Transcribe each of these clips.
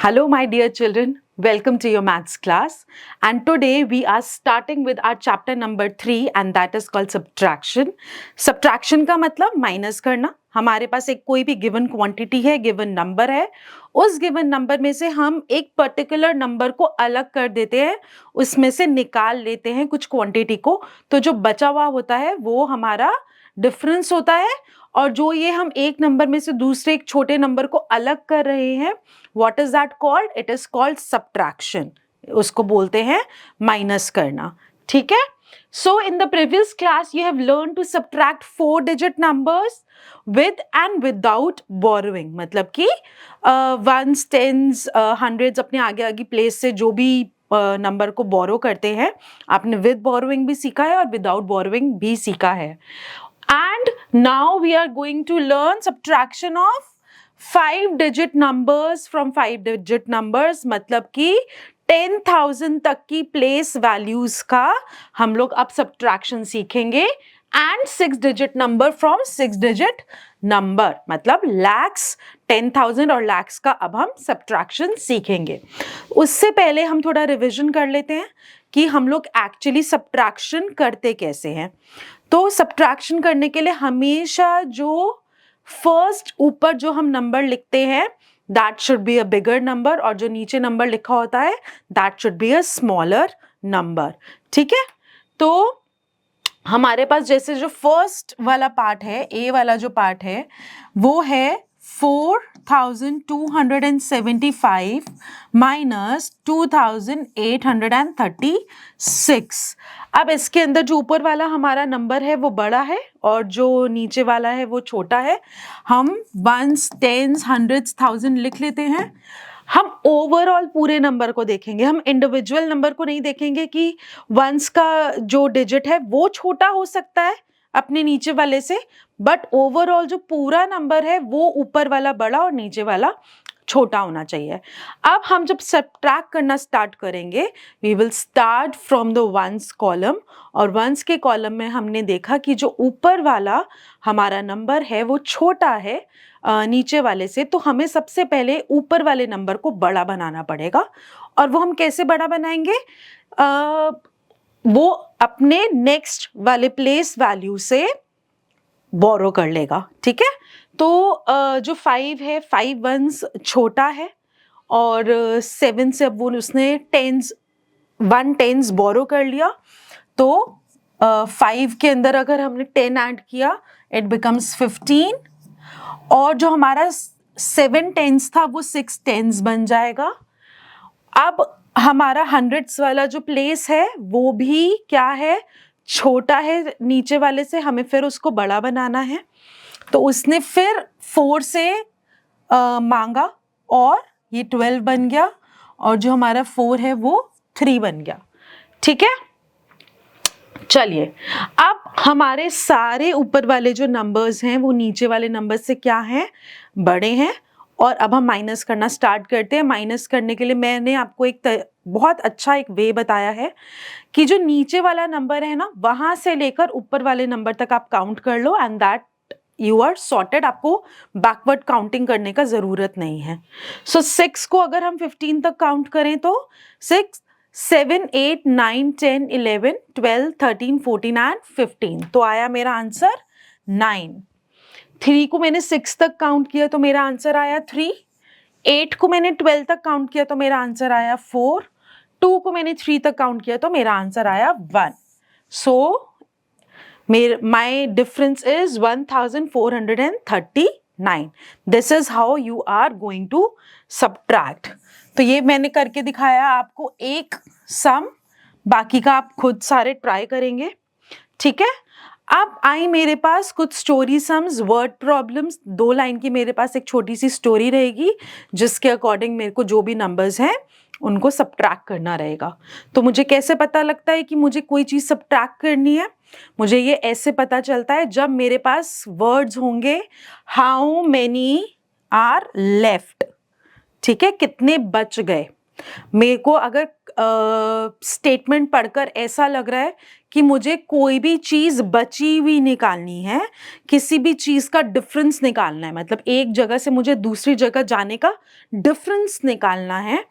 Hello, my dear children. Welcome to your maths class. And today we are starting with our chapter number 3 and that is called subtraction. Subtraction का मतलब minus करना. हमारे पास एक कोई भी given quantity है, given number है. उस गिवन नंबर में से हम एक पर्टिकुलर नंबर को अलग कर देते हैं, उसमें से निकाल लेते हैं कुछ क्वांटिटी को. तो जो बचा हुआ होता है वो हमारा डिफरेंस होता है. और जो ये हम एक नंबर में से दूसरे एक छोटे नंबर को अलग कर रहे हैं, what is that called? It is called subtraction. उसको बोलते हैं माइनस करना. ठीक है? So in the previous class you have learned to subtract 4-digit numbers with and without borrowing. मतलब कि ones, tens, hundreds अपने आगे आगे प्लेस से जो भी नंबर को बोरो करते हैं, आपने विद बोरोइंग भी सीखा है और विदाउट बोरोइंग भी सीखा है. And now we are going to learn subtraction of 5-digit numbers from 5-digit numbers. मतलब कि 10,000 तक की प्लेस वैल्यूज का हम लोग अब सब्ट्रैक्शन सीखेंगे. And 6-digit number from 6-digit number मतलब लैक्स, 10,000 और लैक्स का अब हम सब्ट्रैक्शन सीखेंगे. उससे पहले हम थोड़ा रिविजन कर लेते हैं कि हम लोग एक्चुअली सब्ट्रैक्शन करते कैसे हैं. तो सब्ट्रैक्शन करने के लिए हमेशा जो फर्स्ट ऊपर जो हम नंबर लिखते हैं that should be a bigger number और जो नीचे नंबर लिखा होता है that should be a smaller number. ठीक है? तो हमारे पास जैसे जो फर्स्ट वाला पार्ट है, ए वाला जो पार्ट है वो है 4,275 माइनस 2,836. अब इसके अंदर जो ऊपर वाला हमारा नंबर है वो बड़ा है और जो नीचे वाला है वो छोटा है. हम वंस, टेंस, हंड्रेड्स, थाउजेंड लिख लेते हैं. हम ओवरऑल पूरे नंबर को देखेंगे, हम इंडिविजुअल नंबर को नहीं देखेंगे कि वंस का जो डिजिट है वो छोटा हो सकता है अपने नीचे वाले से, बट ओवरऑल जो पूरा नंबर है वो ऊपर वाला बड़ा और नीचे वाला छोटा होना चाहिए. अब हम जब सब्ट्रैक्ट करना स्टार्ट करेंगे we will start from the ones column. और वंस के कॉलम में हमने देखा कि जो ऊपर वाला हमारा नंबर है वो छोटा है नीचे वाले से, तो हमें सबसे पहले ऊपर वाले नंबर को बड़ा बनाना पड़ेगा. और वो हम कैसे बड़ा बनाएंगे? वो अपने नेक्स्ट वाले प्लेस वैल्यू से बोरो कर लेगा. ठीक है? तो जो 5 है, 5 वंस छोटा है और 7 से अब वो उसने 1 टेंस बोरो कर लिया. तो 5 के अंदर अगर हमने 10 ऐड किया इट बिकम्स 15 और जो हमारा 7 टेंस था वो 6 टेंस बन जाएगा. अब हमारा हंड्रेड्स वाला जो प्लेस है वो भी क्या है, छोटा है नीचे वाले से, हमें फिर उसको बड़ा बनाना है. तो उसने फिर 4 से मांगा और ये 12 बन गया और जो हमारा 4 है वो 3 बन गया. ठीक है? चलिए, अब हमारे सारे ऊपर वाले जो नंबर्स हैं वो नीचे वाले नंबर से क्या हैं, बड़े हैं. और अब हम माइनस करना स्टार्ट करते हैं. माइनस करने के लिए मैंने आपको एक बहुत अच्छा एक वे बताया है कि जो नीचे वाला नंबर है ना वहां से लेकर ऊपर वाले नंबर तक आप काउंट कर लो and that you are sorted. आपको बैकवर्ड काउंटिंग करने का जरूरत नहीं है. सो 6 को अगर हम 15 तक काउंट करें तो 6, 7, 8, 9, 10, 11, 12, 13, 14 एंड 15. तो आया मेरा आंसर 9. 3 को मैंने 6 तक काउंट किया तो मेरा आंसर आया 3. 8 को मैंने 12 तक काउंट किया तो मेरा आंसर आया 4. 2 को मैंने 3 तक काउंट किया तो मेरा आंसर आया 1. सो my difference is 1,439. This is how you are going to subtract. तो ये मैंने करके दिखाया आपको एक सम, बाकी का आप खुद सारे ट्राई करेंगे. ठीक है? अब आई मेरे पास कुछ story sums, word problems. 2 line की मेरे पास एक छोटी सी स्टोरी रहेगी जिसके अकॉर्डिंग मेरे को जो भी नंबर्स हैं उनको सब्ट्रैक्ट करना रहेगा. तो मुझे कैसे पता लगता है कि मुझे कोई चीज़ सब्ट्रैक्ट करनी है? मुझे ये ऐसे पता चलता है जब मेरे पास वर्ड्स होंगे हाउ मेनी आर लेफ्ट. ठीक है? कितने बच गए. मेरे को अगर स्टेटमेंट पढ़कर ऐसा लग रहा है कि मुझे कोई भी चीज बची हुई निकालनी है, किसी भी चीज का डिफरेंस निकालना है, मतलब एक जगह से मुझे दूसरी जगह जाने का डिफरेंस निकालना है,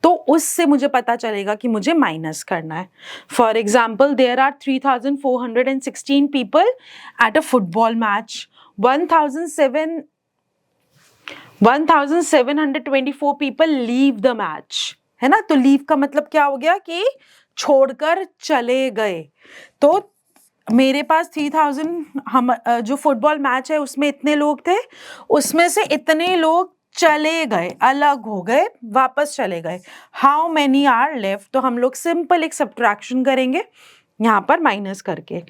तो उससे मुझे पता चलेगा कि मुझे माइनस करना है। For example, there are 3,416 people at a football match, 1,724 people leave the match, है ना। तो लीव का मतलब क्या हो गया कि छोड़कर चले गए। तो मेरे पास 3,000, हम जो फुटबॉल मैच है उसमें इतने लोग थे, उसमें से इतने लोग चले गए, अलग हो गए, वापस चले गए। हाउ मेनी आर लेफ्ट, तो हम लोग सिंपल एक सब्ट्रैक्शन करेंगे यहाँ पर माइनस करके।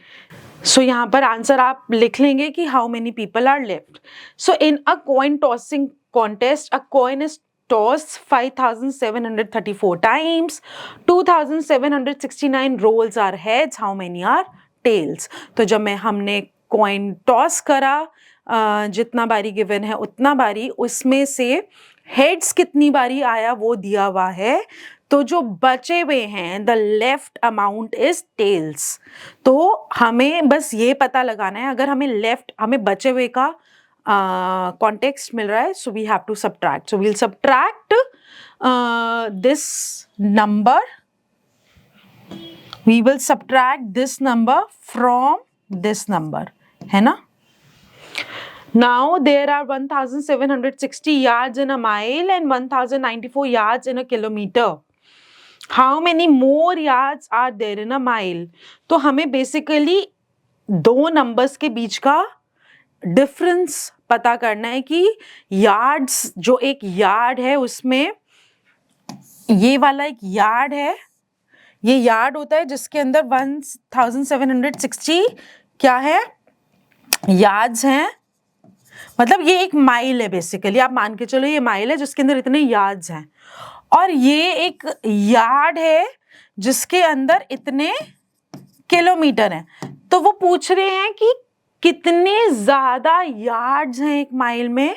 सो यहाँ पर आंसर आप लिख लेंगे कि how many people are left. So in a coin tossing contest, a coin is tossed 5,734 times, 2,769 rolls are heads, how many are tails? तो जब हमने कॉइन टॉस करा, जितना बारी गिवन है उतना बारी, उसमें से हेड्स कितनी बारी आया वो दिया हुआ है, तो जो बचे हुए हैं the left amount is tails. तो हमें बस ये पता लगाना है, अगर हमें बचे हुए का कॉन्टेक्स्ट मिल रहा है, so we have to subtract. So we'll subtract this number, we will subtract this number from this number, है ना। Now there are 1,760 yards in a mile and 1,094 yards in a kilometer. How many more yards are there in a mile? तो हमें basically दो numbers के बीच का difference पता करना है कि यार्ड्स, जो एक यार्ड है उसमें ये वाला एक यार्ड है, ये यार्ड होता है जिसके अंदर 1,760 क्या है, यार्ड्स हैं। मतलब ये एक माइल है बेसिकली, आप मान के चलो ये माइल है जिसके अंदर इतने यार्ड्स हैं, और ये एक यार्ड है जिसके अंदर इतने किलोमीटर हैं। तो वो पूछ रहे हैं कि कितने ज्यादा यार्ड्स हैं एक माइल में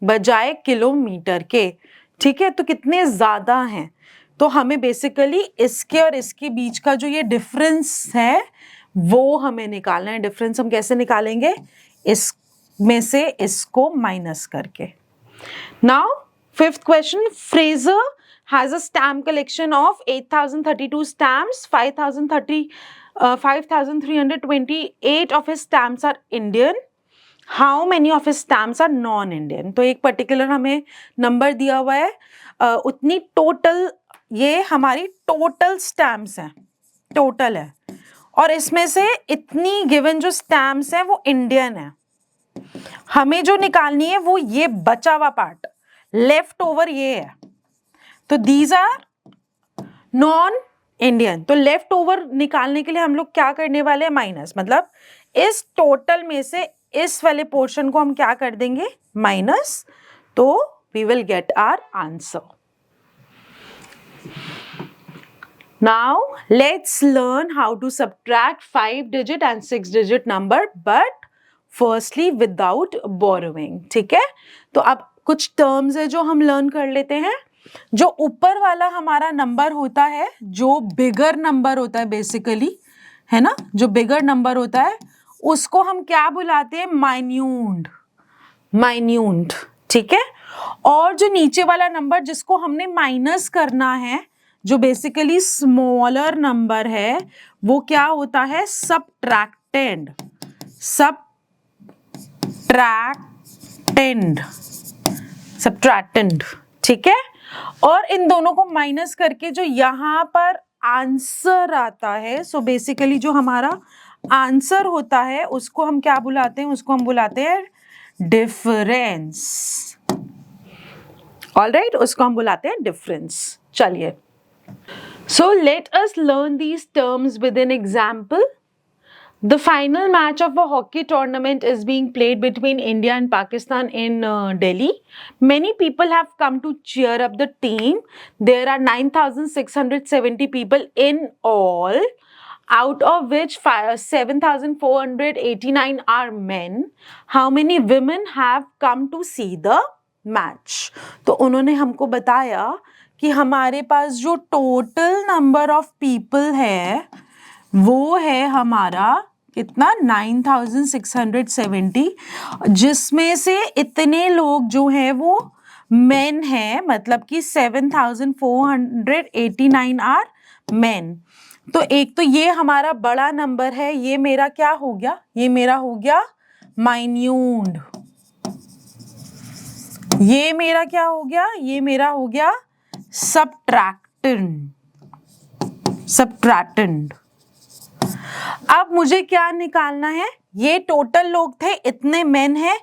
बजाय किलोमीटर के, ठीक है। तो कितने ज्यादा हैं, तो हमें बेसिकली इसके और इसके बीच का जो ये डिफरेंस है वो हमें निकालना है। डिफरेंस हम कैसे निकालेंगे, इस में से इसको माइनस करके। Now fifth question, Fraser has a stamp collection of 8,032 stamps, 5,328 of his stamps are Indian. How many of his stamps are non-Indian? तो एक पर्टिकुलर हमें नंबर दिया हुआ है, उतनी टोटल, ये हमारी टोटल स्टैम्प्स हैं, टोटल है, और इसमें से इतनी गिवन जो स्टैम्प्स हैं वो इंडियन है। हमें जो निकालनी है वो ये बचा हुआ पार्ट, लेफ्ट ओवर ये है, तो दीज आर नॉन इंडियन। तो लेफ्ट ओवर निकालने के लिए हम लोग क्या करने वाले हैं, माइनस, मतलब इस टोटल में से इस वाले पोर्शन को हम क्या कर देंगे, माइनस, तो we will get our answer. Now let's learn how to subtract 5-digit and 6-digit number, but firstly without borrowing, ठीक है। तो अब कुछ टर्म्स है जो हम लर्न कर लेते हैं। जो ऊपर वाला हमारा नंबर होता है, जो बिगर नंबर होता है बेसिकली, है ना, जो बिगर नंबर होता है उसको हम क्या बुलाते हैं, माइन्यूट, माइन्यूट, ठीक है। और जो नीचे वाला नंबर जिसको हमने माइनस करना है, जो बेसिकली स्मॉलर नंबर है, वो क्या होता है, सबट्रैक्टेंड, सबट्रैक्टेंड, ठीक है। और इन दोनों को माइनस करके जो यहाँ पर आंसर आता है, सो बेसिकली जो हमारा आंसर होता है उसको हम क्या बुलाते हैं, उसको हम बुलाते हैं डिफरेंस। ऑलराइट, उसको हम बुलाते हैं डिफरेंस। चलिए, so let us learn these terms with an example. The final match of a hockey tournament is being played between India and Pakistan in Delhi. Many people have come to cheer up the team. There are 9,670 people in all, out of which 7,489 are men. How many women have come to see the match. तो उन्होंने हमको बताया कि हमारे पास जो total number of people है वो है हमारा कितना 9670, जिसमें से इतने लोग जो हैं वो मेन हैं, मतलब कि 7489 आर मेन। तो एक तो ये हमारा बड़ा नंबर है, ये मेरा क्या हो गया, ये मेरा हो गया माइन्यूट। ये मेरा क्या हो गया, ये मेरा हो गया सबट्रैक्टेंड। सबट्रैक्टेंड। अब मुझे क्या निकालना है, ये टोटल लोग थे, इतने मेन हैं।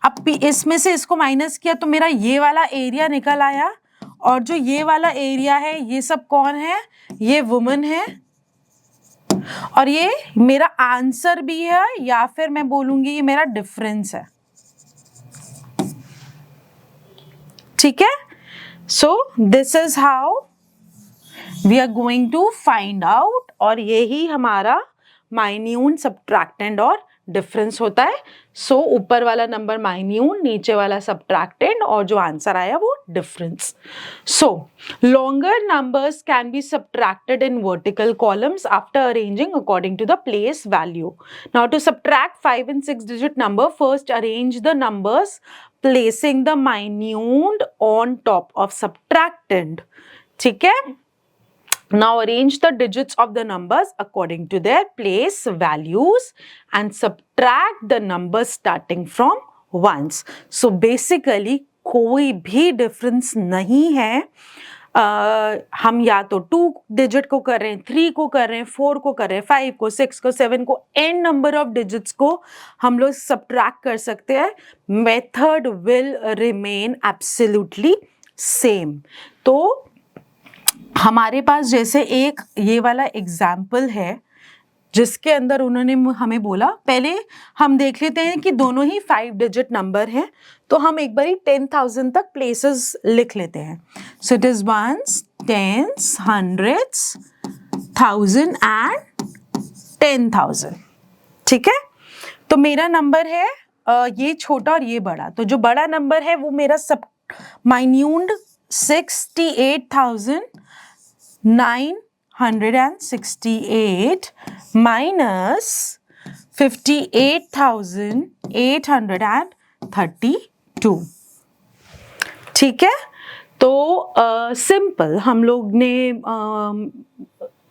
अब इसमें से इसको माइनस किया तो मेरा ये वाला एरिया निकल आया, और जो ये वाला एरिया है ये सब कौन है, ये वुमन है। और ये मेरा आंसर भी है, या फिर मैं बोलूंगी ये मेरा डिफरेंस है। ठीक है, so this is how we are going to find out, और यही हमारा माइन्यूट, सबट्रैक्टेंड और डिफरेंस होता है। सो ऊपर वाला नंबर माइन्यूट, नीचे वाला सबट्रैक्टेंड, और जो आंसर आया वो difference. So longer numbers can be subtracted in vertical columns after arranging according to the place value. Now to subtract 5 and 6 digit number, first arrange the numbers placing the minute on top of subtracted. ठीक है, now arrange the digits of the numbers according to their place values and subtract the numbers starting from ones. So basically कोई भी difference नहीं है। हम या तो 2 digit को कर रहे हैं, 3 को कर रहे हैं, 4 को कर रहे हैं, 5 को, 6 को, 7 को, n नंबर ऑफ डिजिट्स को हम लोग सब्ट्रैक्ट कर सकते हैं। Method will remain absolutely same. तो हमारे पास जैसे एक ये वाला एग्जाम्पल है जिसके अंदर उन्होंने हमें बोला, पहले हम देख लेते हैं कि दोनों ही 5 डिजिट नंबर हैं, तो हम एक बारी 10,000 तक प्लेसेस लिख लेते हैं। So it is ones, tens, hundreds, 1000 and 10,000। ठीक है, तो मेरा नंबर है ये छोटा और ये बड़ा। तो जो बड़ा नंबर है वो मेरा सब माइन्यूट 68,968 माइनस 58,832। ठीक है, तो सिंपल हम लोग ने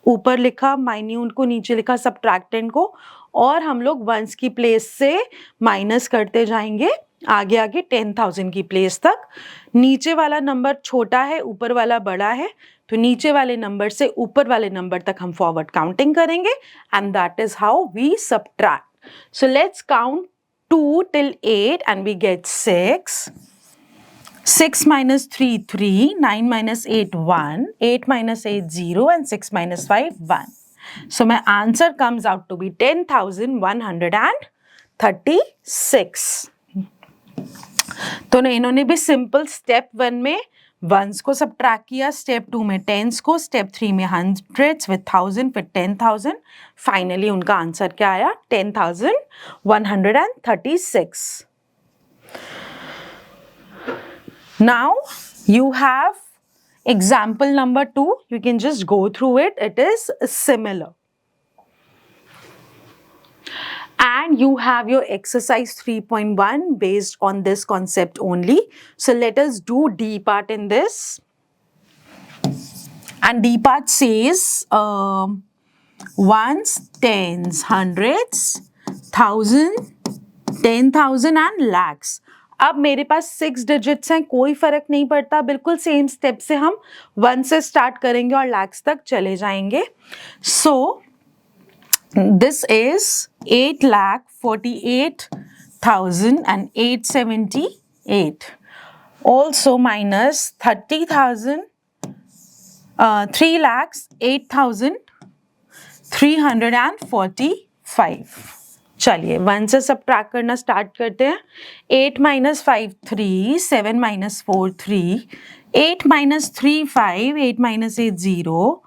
ऊपर लिखा माइन्यूट को, नीचे लिखा सबट्रैक्टेंड को, और हम लोग वंस की प्लेस से माइनस करते जाएंगे आगे आगे 10,000 की प्लेस तक। नीचे वाला नंबर छोटा है, ऊपर वाला बड़ा है, तो नीचे वाले नंबर से ऊपर वाले नंबर तक हम फॉरवर्ड काउंटिंग करेंगे, and that is how we subtract. So let's count 2 till 8 and we get 6. 6 minus 3, 3. 9 minus 8, 1. 8 minus 8, 0. And 6 minus 5, 1. So my answer comes out to be 10,136. तो इन्होंने भी सिंपल स्टेप 1 में वंस को subtract किया, step 2 में tense को, step 3 में hundreds with 1000, फिर 10,000, फाइनली उनका आंसर क्या आया, 10,136. Now you have example number 2. You can just go through it. It is similar. And you have your exercise 3.1 based on this concept only. So let us do D part in this. And D part says ones, tens, hundreds, 1,000, 10,000 and lakhs. अब मेरे पास 6 digits हैं, कोई फर्क नहीं पड़ता, बिल्कुल same step से हम 1 से स्टार्ट करेंगे और लैक्स तक चले जाएंगे। सो this is 8,48,878. Also minus 30,000, 3,08,345. चलिए 1 से सब्ट्रैक्ट करना स्टार्ट करते हैं। 8 minus 5, 3. 7 minus 4, 3. 8 minus 3, 5. 8 minus 8, 0.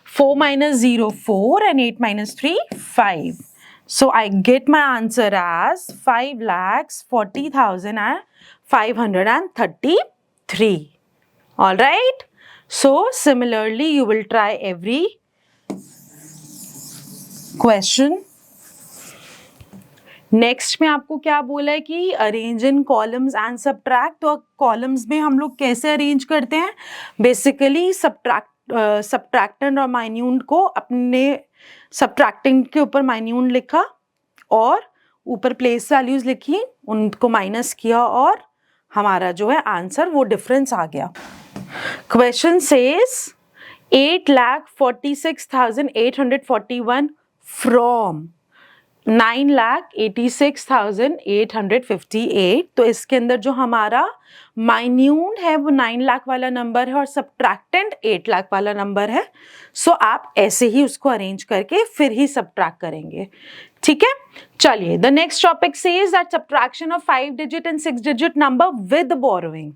4 minus 0, 4, and 8 minus 3, 5. So I get my answer as 5,40,000 and 533. All right. So similarly, you will try every question. Next में आपको क्या बोला है कि arrange in columns and subtract. तो कॉलम्स में हम लोग कैसे अरेंज करते हैं? बेसिकली सब्ट्रैक्टेंड और माइन्यूट को अपने सब्ट्रैक्टिंग के ऊपर माइन्यूट लिखा और ऊपर प्लेस वैल्यूज लिखी, उनको माइनस किया और हमारा जो है आंसर वो डिफरेंस आ गया. Question says 8,46,841 from 9,86,858. तो इसके अंदर जो हमारा माइन्यूट है वो 9 लाख वाला नंबर है और सब्ट्रैक्टेंट 8 लाख वाला नंबर है. सो आप ऐसे ही उसको अरेंज करके फिर ही सब्ट्रैक्ट करेंगे. ठीक है, चलिए. The next topic says that subtraction of 5 digit and 6 digit number with borrowing.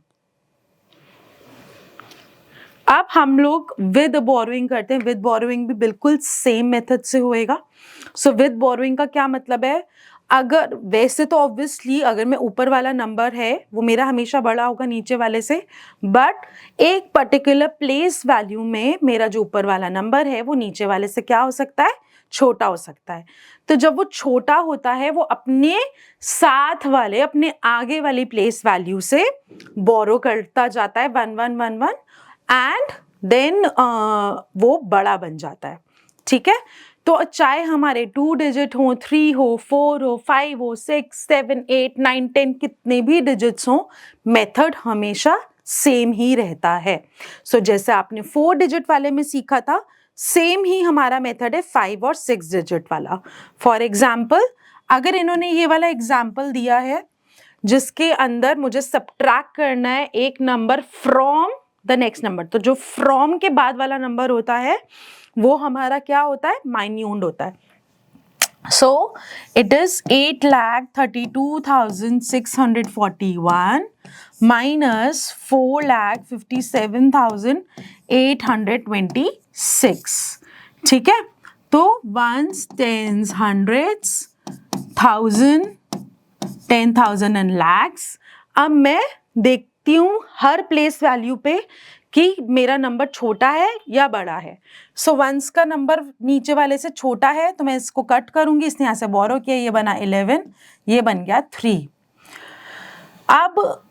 अब हम लोग विद बोरोइंग करते हैं. विद बोरोइंग भी बिल्कुल सेम मेथड से होएगा. सो विद बोरोइंग का क्या मतलब है? अगर वैसे तो ऑब्वियसली अगर मैं ऊपर वाला नंबर है वो मेरा हमेशा बड़ा होगा नीचे वाले से, बट एक पर्टिकुलर प्लेस वैल्यू में मेरा जो ऊपर वाला नंबर है वो नीचे वाले से क्या हो सकता है? छोटा हो सकता है. तो जब वो छोटा होता है वो अपने साथ वाले, अपने आगे वाली प्लेस वैल्यू से बोरो करता जाता है 1 1 1 1 एंड देन वो बड़ा बन जाता है. ठीक है, तो चाहे हमारे 2 डिजिट हो, 3 हो, 4 हो, 5 हो, 6 7 8 9 10 कितने भी डिजिट्स हो, मेथड हमेशा सेम ही रहता है. सो जैसे आपने 4 डिजिट वाले में सीखा था, सेम ही हमारा मेथड है 5 और 6 डिजिट वाला. फॉर एग्जाम्पल, अगर इन्होंने ये वाला एग्जाम्पल दिया है जिसके अंदर मुझे सब्ट्रैक्ट करना है एक number from the next number, तो जो फ्रॉम के बाद वाला नंबर होता है वो हमारा क्या होता है? माइन्यूट होता है. So it is 8,32,641 minus 4,57,826. ठीक है, तो ones, tens, hundreds, 1000, 10,000 and lakhs. अब मैं देखती हूँ हर प्लेस वैल्यू पे कि मेरा नंबर छोटा है या बड़ा है. सो वंस का नंबर नीचे वाले से छोटा है तो मैं इसको कट करूंगी. इसने यहाँ से बोरो किया, ये बना 11, ये बन गया 3. अब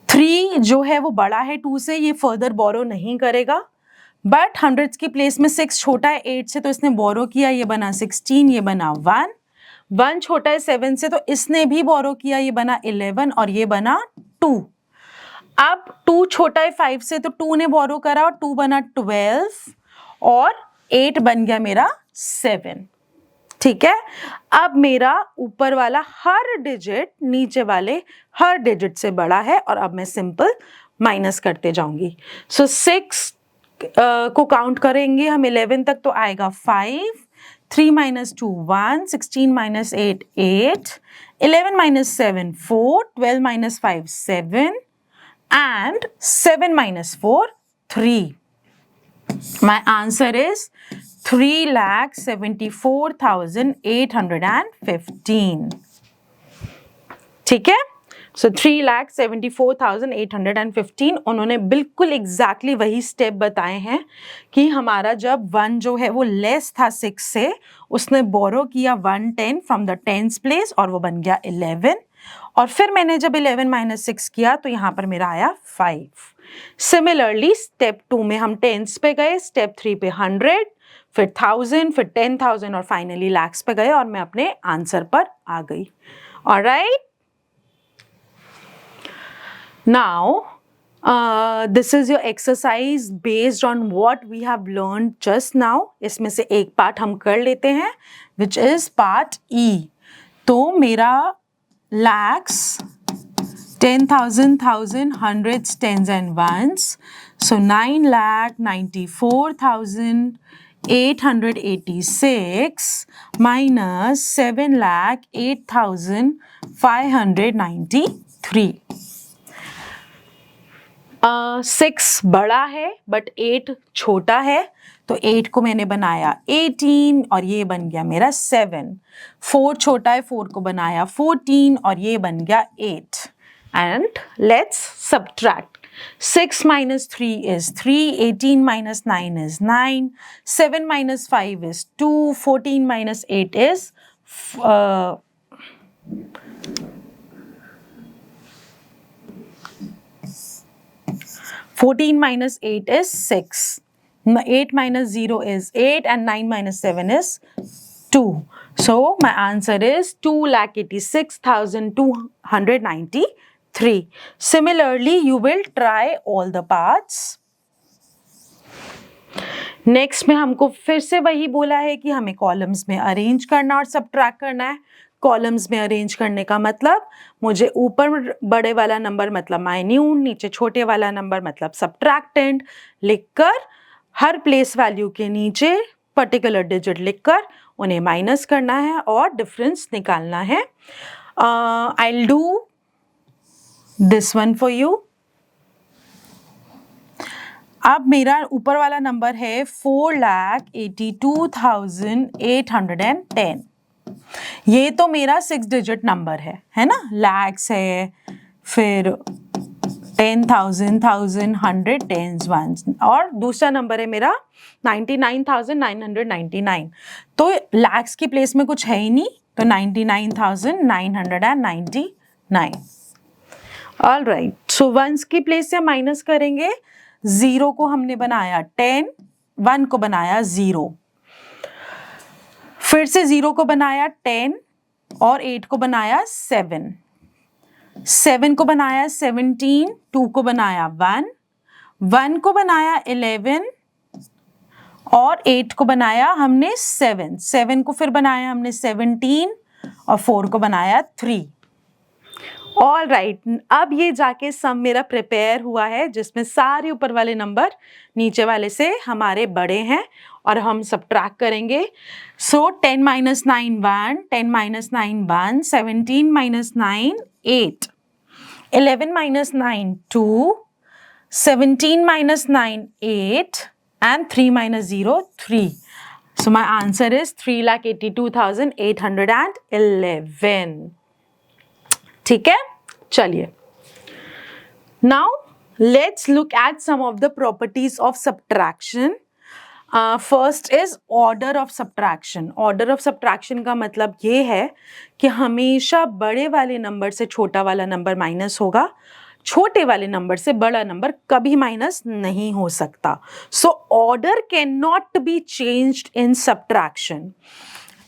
3 जो है वो बड़ा है 2 से, ये फर्दर बोरो नहीं करेगा. बट हंड्रेड्स की प्लेस में 6 छोटा है 8 से, तो इसने बोरो किया, ये बना 16, ये बना 1. 1 छोटा है 7 से, तो इसने भी बोरो किया, ये बना 11 और ये बना 2. अब 2 छोटा है 5 से, तो 2 ने बोरो करा और 2 बना 12 और 8 बन गया मेरा 7. ठीक है, अब मेरा ऊपर वाला हर डिजिट नीचे वाले हर डिजिट से बड़ा है और अब मैं सिंपल माइनस करते जाऊंगी. सो 6 को काउंट करेंगे हम 11 तक तो आएगा 5, 3 minus 2 1, 16 minus 8 8, 11 minus 7 4, 12 minus 5 7 and 7 minus 4 3. My answer is 3,74,815. ठीक है, सो 3,74,815. उन्होंने बिल्कुल एग्जैक्टली वही स्टेप बताए हैं कि हमारा जब 1 जो है वो लेस था 6 से, उसने बोरो किया 110 फ्रॉम द टेंस प्लेस और वो बन गया 11. और फिर मैंने जब 11 माइनस 6 किया तो यहाँ पर मेरा आया 5. सिमिलरली स्टेप 2 में हम टेंस पे गए, स्टेप 3 पे 100, फिर 1000, फिर 10,000 और फाइनली लैक्स पे गए और मैं अपने आंसर पर आ गई. Alright, now this is your exercise based on what we have learned just now. इसमें से एक पार्ट हम कर लेते हैं which is part E. तो मेरा lakhs, 10,000, 1,000, hundreds, tens and ones. So 9,94,886 minus 7,08,593. 6 बड़ा है बट 8 छोटा है, तो 8 को मैंने बनाया 18 और ये बन गया मेरा 7. 4 छोटा है, 4 को बनाया 14 और ये बन गया 8. and let's subtract. 6 minus 3 is 3, 18 minus 9 is 9, 7 minus 5 is 2, 14 minus 8 is 14 minus 8 is 6. 8 minus 0 is 8 and 9 minus 7 is 2. So my answer is 2,86,293. Similarly, you will try all the parts. Next में हमको फिर से वही बोला है कि हमें कॉलम्स में अरेंज करना और सबट्रैक्ट करना है. कॉलम्स में अरेंज करने का मतलब मुझे ऊपर बड़े वाला नंबर मतलब माइन्यूट, नीचे छोटे वाला नंबर मतलब सबट्रैक्टेंट लिखकर हर प्लेस वैल्यू के नीचे पर्टिकुलर डिजिट लिखकर उन्हें माइनस करना है और डिफरेंस निकालना है. I will do this one for you. अब मेरा ऊपर वाला नंबर है 4,82,810. ये तो मेरा 6 डिजिट नंबर है ना. लैक्स है, फिर 10,000, 1,000, 100, टेंस, वंस, और दूसरा नंबर है मेरा 99,999. तो लैक्स की प्लेस में कुछ है ही नहीं, तो 99,999. All right. सो वंस की प्लेस से माइनस करेंगे. 0 को हमने बनाया 10, 1 को बनाया 0, फिर से 0 को बनाया 10 और 8 को बनाया 7, 7 को बनाया 17, 2 को बनाया 1, 1 को बनाया 11 और 8 को बनाया हमने 7, 7 को फिर बनाया हमने 17 और 4 को बनाया 3. All right. अब ये जाके सम मेरा प्रिपेयर हुआ है जिसमें सारे ऊपर वाले नंबर नीचे वाले से हमारे बड़े हैं और हम सबट्रैक्ट करेंगे. सो 10 minus 9 1, 10 minus 9 1, 17 minus 9 8, 11 minus 9 2, 17 minus 9 8 and 3 minus 0 3. So my answer is 3,82,811. ठीक है, चलिए. Now let's look at some of the properties of subtraction. First is order of subtraction. Order of subtraction का मतलब ये है कि हमेशा बड़े वाले नंबर से छोटा वाला नंबर माइनस होगा, छोटे वाले नंबर से बड़ा नंबर कभी माइनस नहीं हो सकता. So order cannot be changed in subtraction.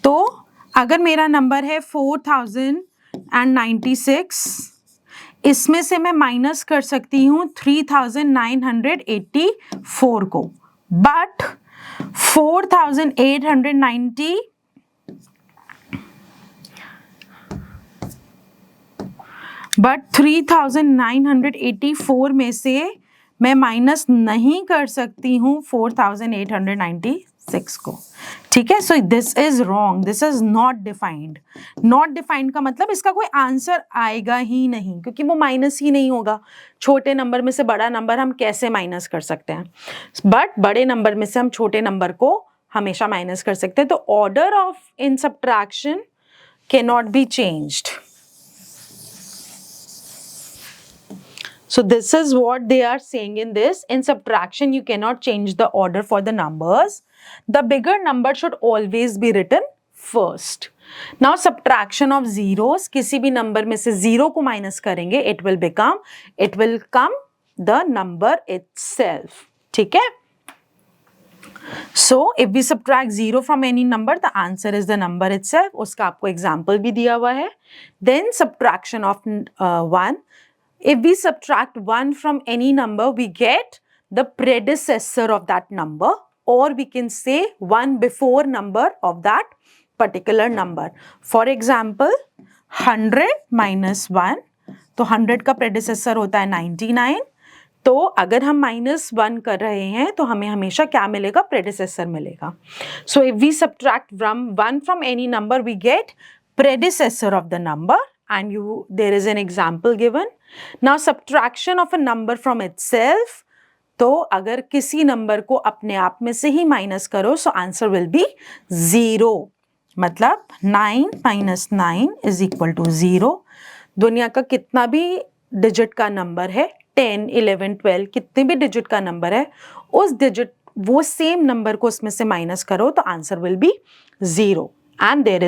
तो अगर मेरा नंबर है 4,096, इसमें से मैं माइनस कर सकती हूँ 3,984 को, बट 4,890 बट 3,984 में से मैं माइनस नहीं कर सकती हूँ 4,896 को. ठीक है. So this is wrong, this is not defined. Not defined का मतलब इसका कोई आंसर आएगा ही नहीं क्योंकि वो माइनस ही नहीं होगा. छोटे नंबर में से बड़ा नंबर हम कैसे माइनस कर सकते हैं, बट बड़े नंबर में से हम छोटे नंबर को हमेशा माइनस कर सकते हैं. तो order of in subtraction can not be changed. So this is what they are saying in this. In subtraction, you cannot change the order for the numbers. The bigger number should always be written first. Now subtraction of zeros, किसी भी number में से 0 को minus करेंगे, it will come the number itself. ठीक है. So if we subtract 0 from any number, the answer is the number itself. उसका आपको example भी दिया हुआ है. Then subtraction of 1. If we subtract 1 from any number, we get the predecessor of that number, or we can say one before number of that particular number. For example, 100 minus 1, तो 100 का predecessor होता है 99. तो अगर हम -1 कर रहे हैं तो हमें हमेशा क्या मिलेगा, predecessor मिलेगा. So if we subtract 1 from any number, we get predecessor of the number, and there is an example given. Now subtraction of a number from itself, तो अगर किसी नंबर को अपने आप में से ही माइनस करो, so answer will be 0. मतलब 9 minus 9 is equal to 0. दुनिया का कितना भी डिजिट का नंबर है, 10, 11, 12 कितने भी डिजिट का नंबर है, उस डिजिट वो सेम नंबर को उसमें से माइनस करो तो answer will be 0 and there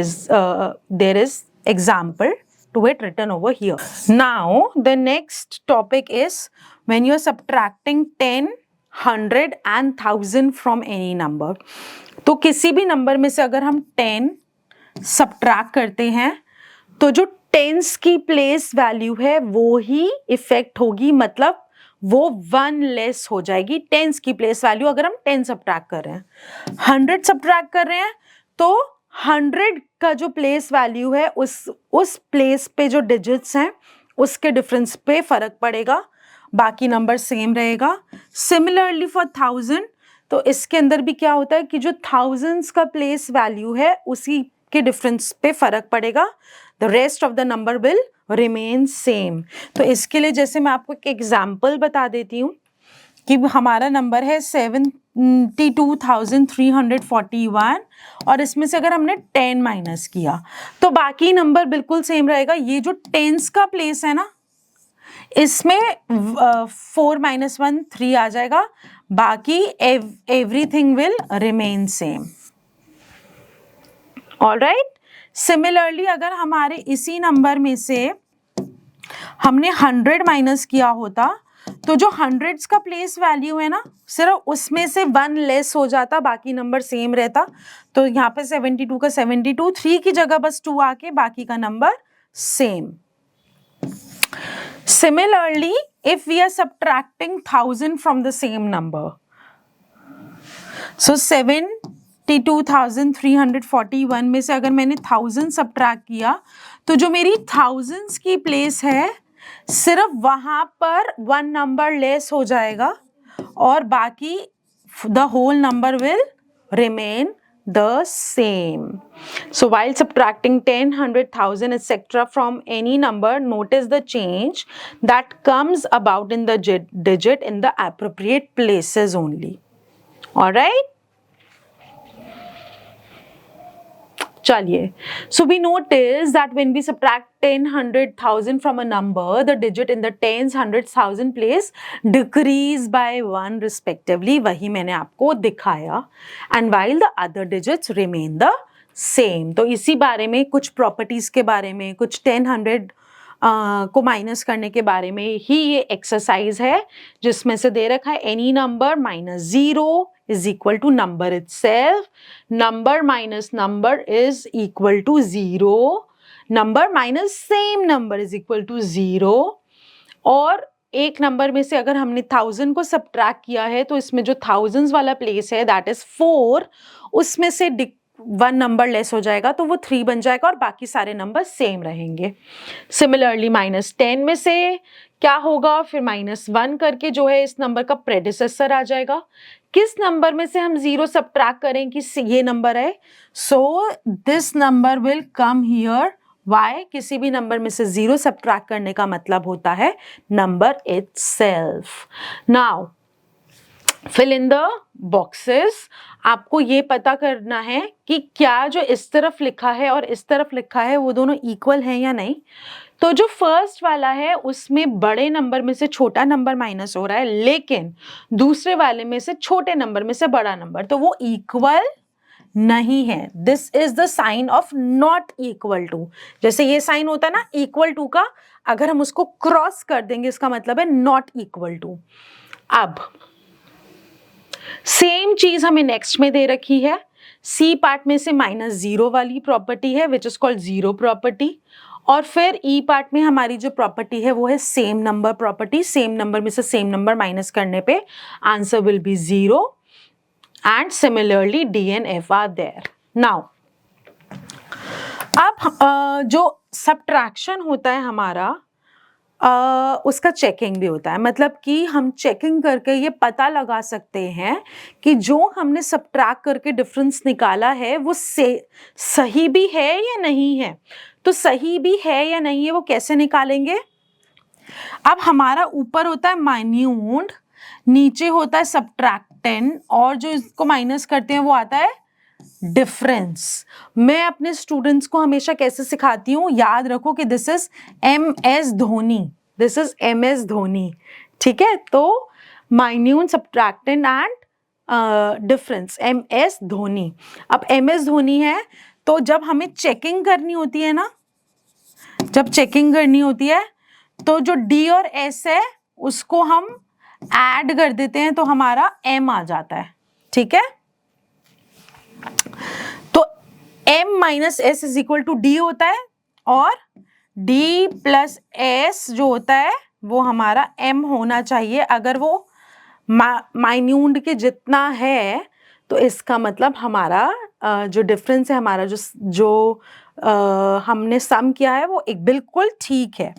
is example to it written over here. Now the next topic is when you are subtracting 10, 100 and 1000 from any number. तो किसी भी नंबर में से अगर हम 10 सब्ट्रैक्ट करते हैं तो जो टेंस की प्लेस वैल्यू है वो ही इफेक्ट होगी, मतलब वो 1 लेस हो जाएगी टेंस की प्लेस वैल्यू अगर हम 10 सब्ट्रैक्ट कर रहे हैं। 100 सब्ट्रैक्ट कर रहे हैं तो 100 का जो प्लेस वैल्यू है उस प्लेस पे जो डिजिट्स हैं उसके डिफरेंस पे फर्क पड़ेगा, बाकी नंबर सेम रहेगा। सिमिलरली फॉर 1000, तो इसके अंदर भी क्या होता है कि जो थाउजेंड्स का प्लेस वैल्यू है उसी के डिफरेंस पे फर्क पड़ेगा, the rest of the number will remain same. तो इसके लिए जैसे मैं आपको एक एग्जाम्पल बता देती हूँ कि हमारा नंबर है 72,341 और इसमें से अगर हमने 10 माइनस किया तो बाकी नंबर बिल्कुल सेम रहेगा। ये जो टेंस का प्लेस है ना, इसमें 4 - 1 3 आ जाएगा, बाकी everything will remain same. Alright, similarly अगर हमारे इसी नंबर में से हमने 100 माइनस किया होता तो जो हंड्रेड्स का प्लेस वैल्यू है ना, सिर्फ उसमें से 1 लेस हो जाता, बाकी नंबर सेम रहता। तो यहाँ पे 72 का 72, 3 की जगह बस 2 आके बाकी का number same. Similarly, if we are subtracting 1000 from the same number, so 72,341 में से अगर मैंने 1000 सब्ट्रैक्ट किया तो जो मेरी थाउजेंड्स की प्लेस है सिर्फ वहां पर 1 नंबर लेस हो जाएगा और बाकी the whole number will remain the same. So while subtracting 10, 100, 1000 etc. from any number, notice the change that comes about in the digit in the appropriate places only. All right? चलिए, so we notice that when we subtract 10, 100, 1000 from a number, the digit in the tens, hundreds, thousand place decrease by 1 respectively. वही मैंने आपको दिखाया, and while the other digits remain the same. तो इसी बारे में कुछ प्रॉपर्टीज के बारे में, कुछ 10, 100 को माइनस करने के बारे में ही ये एक्सरसाइज है, जिसमें से दे रखा है any number -0 is equal to number itself, number minus number is equal to 0, number minus same number is equal to 0, और एक नंबर में से अगर हमने 1000 को सब्ट्रैक्ट किया है तो इसमें जो thousands वाला प्लेस है दैट इज 4, उसमें से 1 नंबर लेस हो जाएगा तो वो 3 बन जाएगा और बाकी सारे नंबर सेम रहेंगे। सिमिलरली -10 में से क्या होगा, फिर -1 करके जो है इस नंबर का प्रेडिसेसर आ जाएगा। किस नंबर में से हम 0 सब्ट्रैक्ट करें कि ये नंबर है, so this number will come here. Why? किसी भी नंबर में से 0 सब्ट्रैक्ट करने का मतलब होता है number itself. Now fill in the boxes. आपको ये पता करना है कि क्या जो इस तरफ लिखा है और इस तरफ लिखा है वो दोनों इक्वल हैं या नहीं। तो जो फर्स्ट वाला है उसमें बड़े नंबर में से छोटा नंबर माइनस हो रहा है, लेकिन दूसरे वाले में से छोटे नंबर में से बड़ा नंबर, तो वो इक्वल नहीं है। This is the sign of not equal to. जैसे ये साइन होता है ना इक्वल टू का, अगर हम उसको क्रॉस कर देंगे इसका मतलब है नॉट इक्वल टू। अब सेम चीज हमें नेक्स्ट में दे रखी है, सी पार्ट में से -0 वाली प्रॉपर्टी है which is called zero property, और फिर ई पार्ट में हमारी जो प्रॉपर्टी है वो है same number property. Same number में से सेम नंबर माइनस करने पे answer will be 0 and similarly D and F are there. Now अब जो सब्ट्रैक्शन होता है हमारा उसका चेकिंग भी होता है, मतलब कि हम चेकिंग करके ये पता लगा सकते हैं कि जो हमने सब्ट्रैक्ट करके डिफरेंस निकाला है वो सही भी है या नहीं है। तो सही भी है या नहीं है वो कैसे निकालेंगे। अब हमारा ऊपर होता है माइन्यूट, नीचे होता है सब्ट्रैक्टेंट, और जो इसको माइनस करते हैं वो आता है डिफरेंस। मैं अपने स्टूडेंट्स को हमेशा कैसे सिखाती हूँ, याद रखो कि this is MS Dhoni, this is MS Dhoni, ठीक है। तो minuend subtrahend and difference MS Dhoni. अब MS धोनी है तो जब हमें चेकिंग करनी होती है ना, जब चेकिंग करनी होती है तो जो D और S है उसको हम ऐड कर देते हैं तो हमारा M आ जाता है, ठीक है। तो M minus S is equal to D होता है और D प्लस S जो होता है वो हमारा M होना चाहिए। अगर वो माइन्यूट के जितना है तो इसका मतलब हमारा जो डिफरेंस है, हमारा जो हमने सम किया है वो एक बिल्कुल ठीक है।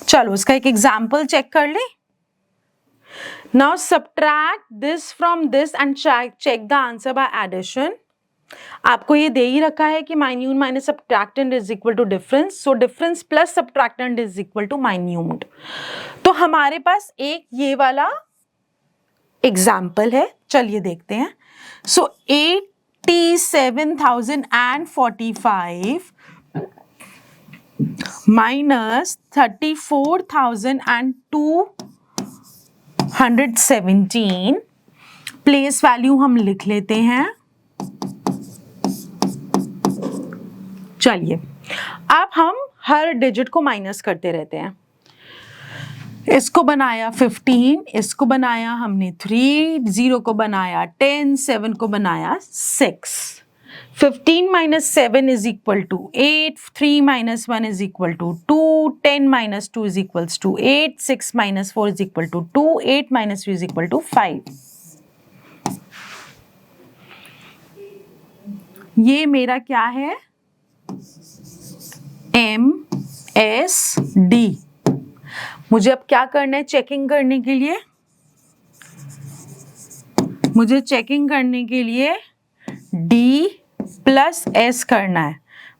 चलो उसका एक एग्जाम्पल चेक कर ले। Now subtract this from this and check the answer by addition. आपको ये दे ही रखा है कि minuend minus subtrahend is equal to difference, so difference plus subtrahend is equal to minuend. तो हमारे पास एक ये वाला एग्जाम्पल है, चलिए देखते हैं। सो 87,045 माइनस 34,217, प्लेस वैल्यू हम लिख लेते हैं। चलिए अब हम हर डिजिट को माइनस करते रहते हैं। इसको बनाया 15, इसको बनाया हमने 3, 0 को बनाया 10, 7 को बनाया 6। 15 minus 7 is equal to 8, 3 minus 1 is equal to 2, 10 minus 2 is equal to 8, 6 minus 4 is equal to 2, 8 minus 3 is equal to 5। ये मेरा क्या है? MSD। मुझे अब क्या करना है चेकिंग करने के लिए? मुझे चेकिंग करने के लिए D प्लस S करना है,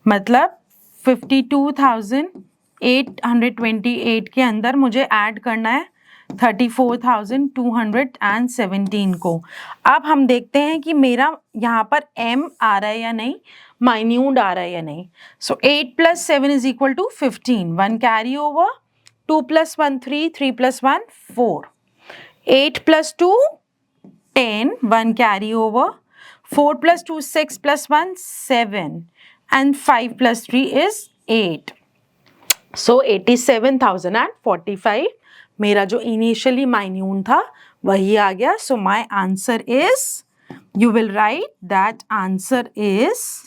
मतलब 52,828 के अंदर मुझे ऐड करना है 34,217 को। अब हम देखते हैं कि मेरा यहाँ पर M आ रहा है या नहीं, माइन्यूट आ रहा है या नहीं। So 8 plus 7 is equal to 15, 1 carry over, 2 plus 1 3, 3 plus 1 4, 8 plus 2 10, 1 carry over, 4 plus 2 6 plus 1 7 and 5 plus 3 is 8. So 87,045 मेरा जो इनिशियली माइन्यूट था वही आ गया। So my answer is, you will write that answer is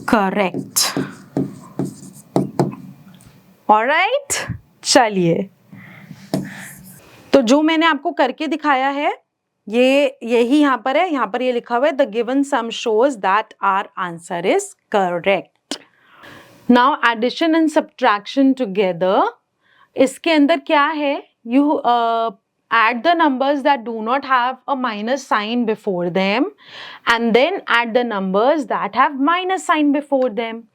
correct. Alright, चलिए तो जो मैंने आपको करके दिखाया है यही यहाँ पर है, यहाँ पर ये लिखा हुआ है the given sum shows that our answer is correct. Now addition and subtraction together, इसके अंदर क्या है, you add the numbers that do not have a minus sign before them and then add the numbers that have minus sign before them.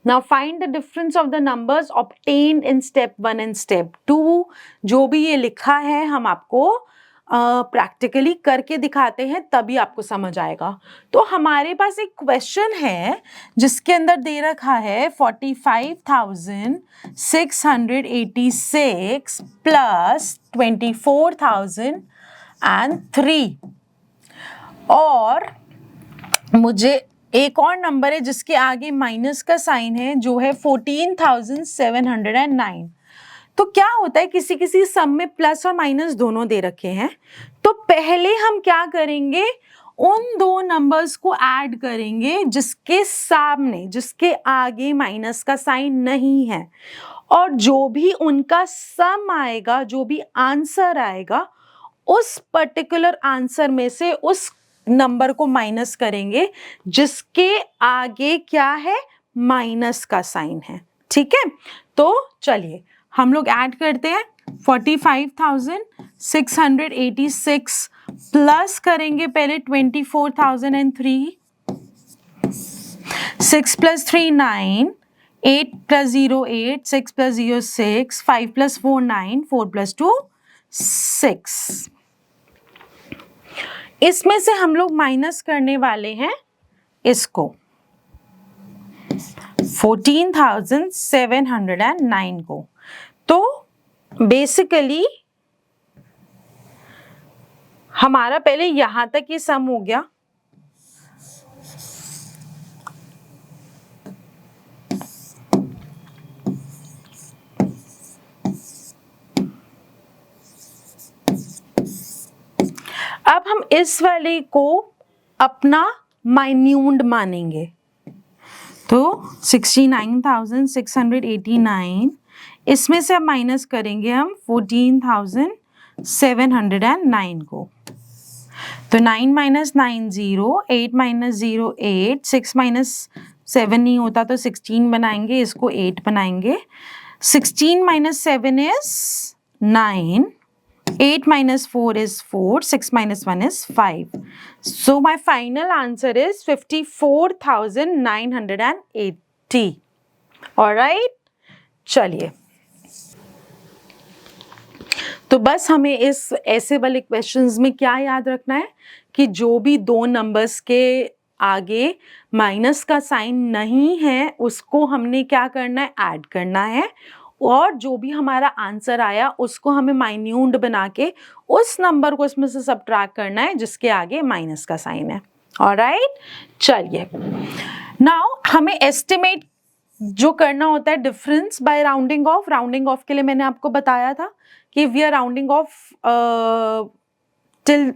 Now find the difference of the numbers obtained in step 1 and step 2. जो भी ये लिखा है हम आपको practically करके दिखाते हैं तभी आपको समझ आएगा। तो हमारे पास एक क्वेश्चन है जिसके अंदर दे रखा है 45,686 प्लस 24,003 और मुझे एक और नंबर है जिसके आगे माइनस का साइन है जो है 14,709। तो क्या होता है किसी किसी सम में प्लस और माइनस दोनों दे रखे हैं, तो पहले हम क्या करेंगे उन दो नंबर्स को ऐड करेंगे जिसके सामने जिसके आगे माइनस का साइन नहीं है और जो भी उनका सम आएगा जो भी आंसर आएगा उस पर्टिकुलर आंसर में से उस नंबर को माइनस करेंगे जिसके आगे क्या है माइनस का साइन है। ठीक है, तो चलिए हम लोग ऐड करते हैं 45,686 प्लस करेंगे पहले 24,003, 6 plus 3 9, 8 plus 0 8, 6 plus 0 6, 5 plus 4 9, 4 plus 2 6। इसमें से हम लोग माइनस करने वाले हैं इसको 14,709 को। तो बेसिकली हमारा पहले यहां तक ये सम हो गया, अब हम इस वाले को अपना माइन्यूट मानेंगे। तो 69,689 इसमें से अब माइनस करेंगे हम 14,709 को। तो 9 माइनस 9 0, 8 माइनस 0 8, 6 माइनस 7 नहीं होता तो 16 बनाएंगे, इसको 8 बनाएंगे। 16 minus 7 is 9, 8 minus 4 is 4, 6 minus 1 is 5. So my final answer is 54,980. Alright? चलिए, तो बस हमें इस ऐसे वाले क्वेश्चंस में क्या याद रखना है कि जो भी दो नंबर्स के आगे माइनस का साइन नहीं है उसको हमने क्या करना है, ऐड करना है, और जो भी हमारा आंसर आया उसको हमें माइन्यूट बना के उस नंबर को इसमें से सब्ट्रैक्ट करना है जिसके आगे माइनस का साइन है। ऑलराइट, चलिए नाउ हमें एस्टिमेट जो करना होता है difference by rounding off. Rounding off के लिए मैंने आपको बताया था कि we are rounding off till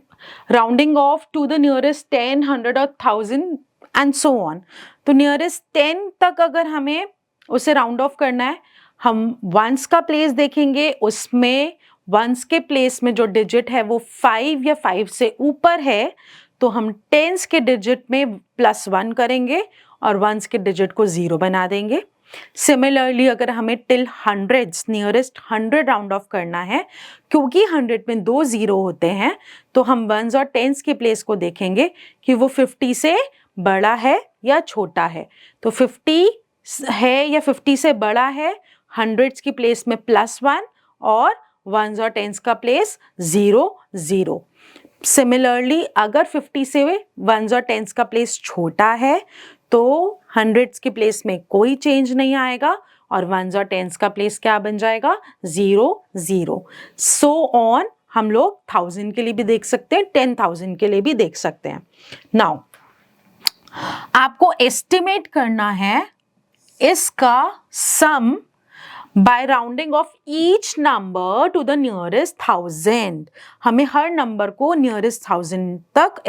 rounding off to the nearest 10, 100 और 1000 एंड सो ऑन। तो नियरेस्ट 10 तक अगर हमें उसे राउंड ऑफ करना है, हम वंस का प्लेस देखेंगे, उसमें वंस के प्लेस में जो डिजिट है वो 5 या 5 से ऊपर है तो हम टेंस के डिजिट में +1 करेंगे और वंस के डिजिट को 0 बना देंगे। सिमिलरली अगर हमें till hundreds nearest 100 round of करना है, क्योंकि 100 में 2 0 होते हैं तो हम वंस और टेंस के प्लेस को देखेंगे कि वो 50 से बड़ा है या छोटा है। तो 50 है या 50 से बड़ा है, हंड्रेड्स की प्लेस में +1 और वंस और टेंस का प्लेस 0 0। सिमिलरली अगर 50 से वंस और टेंस का प्लेस छोटा है तो हंड्रेड्स की प्लेस में कोई चेंज नहीं आएगा और वंस और टेंस का प्लेस क्या बन जाएगा, 0 0। सो ऑन हम लोग 1000 के लिए भी देख सकते हैं, 10,000 के लिए भी देख सकते हैं। नाउ आपको एस्टिमेट करना है इसका सम by rounding of each number to the nearest 1000। हमें हर नंबर को nearest 1000 तक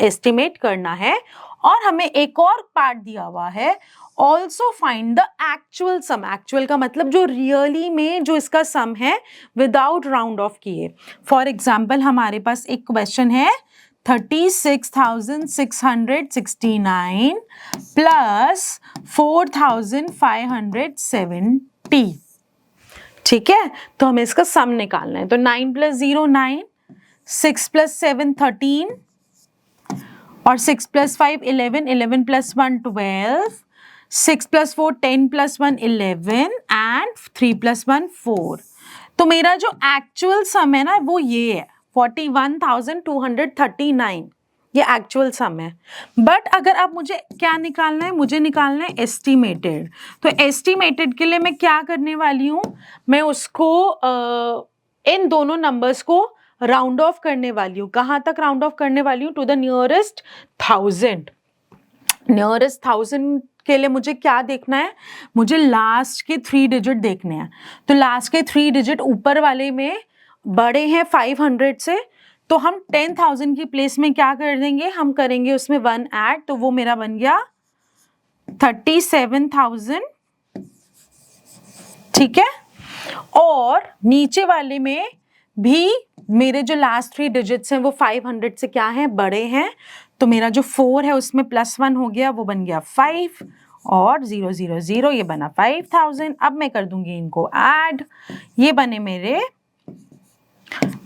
एस्टिमेट करना है और हमें एक और पार्ट दिया हुआ है, also find the actual sum। Actual का मतलब जो रियली में जो इसका सम है विदाउट राउंड ऑफ किए। फॉर एग्जाम्पल हमारे पास एक क्वेश्चन है 36,669 प्लस 4,570। ठीक है, तो हमें इसका सम निकालना है। तो 9 + 0 9, 6 + 7 13 और 6 + 5 11, 11 + 1 12, 6 + 4 10 + 1 11 एंड 3 + 1 4। तो मेरा जो एक्चुअल सम है ना वो ये है 41,239, ये एक्चुअल सम है। बट अगर अब मुझे क्या निकालना है, मुझे निकालना है एस्टिमेटेड। तो एस्टिमेटेड के लिए मैं क्या करने वाली हूँ, मैं उसको इन दोनों नंबर्स को राउंड ऑफ करने वाली हूँ। कहाँ तक राउंड ऑफ करने वाली हूँ, टू द नियरेस्ट 1000। नियरेस्ट 1000 के लिए मुझे क्या देखना है, मुझे लास्ट के 3 डिजिट देखने हैं। तो लास्ट के 3 डिजिट ऊपर वाले में बड़े हैं 500 से, तो हम 10,000 की प्लेस में क्या कर देंगे, हम करेंगे उसमें 1 ऐड, तो वो मेरा बन गया 37,000। ठीक है, और नीचे वाले में भी मेरे जो लास्ट 3 डिजिट्स हैं वो 500 से क्या हैं, बड़े हैं। तो मेरा जो 4 है उसमें +1 हो गया, वो बन गया 5 और 0 0 0, ये बना 5000। अब मैं कर दूंगी इनको ऐड, ये बने मेरे।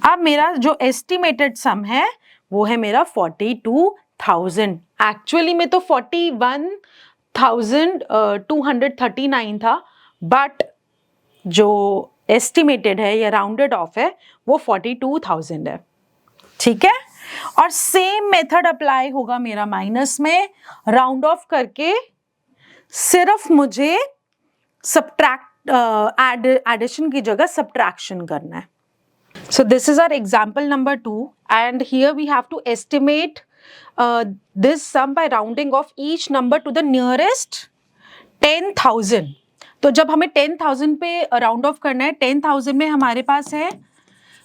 अब मेरा जो एस्टिमेटेड सम है वो है मेरा 42,000। एक्चुअली में तो 41,239 था, बट जो एस्टिमेटेड है या राउंडेड ऑफ है वो 42,000 है। ठीक है, और सेम मेथड अप्लाई होगा मेरा माइनस में। राउंड ऑफ करके सिर्फ मुझे सब्ट्रैक्ट एडिशन की जगह सब्ट्रैक्शन करना है. So this is our example number 2, and here we have to estimate this sum by rounding off each number to the nearest 10,000. तो जब हमें 10,000 पे राउंड ऑफ करना है, 10,000 में हमारे पास है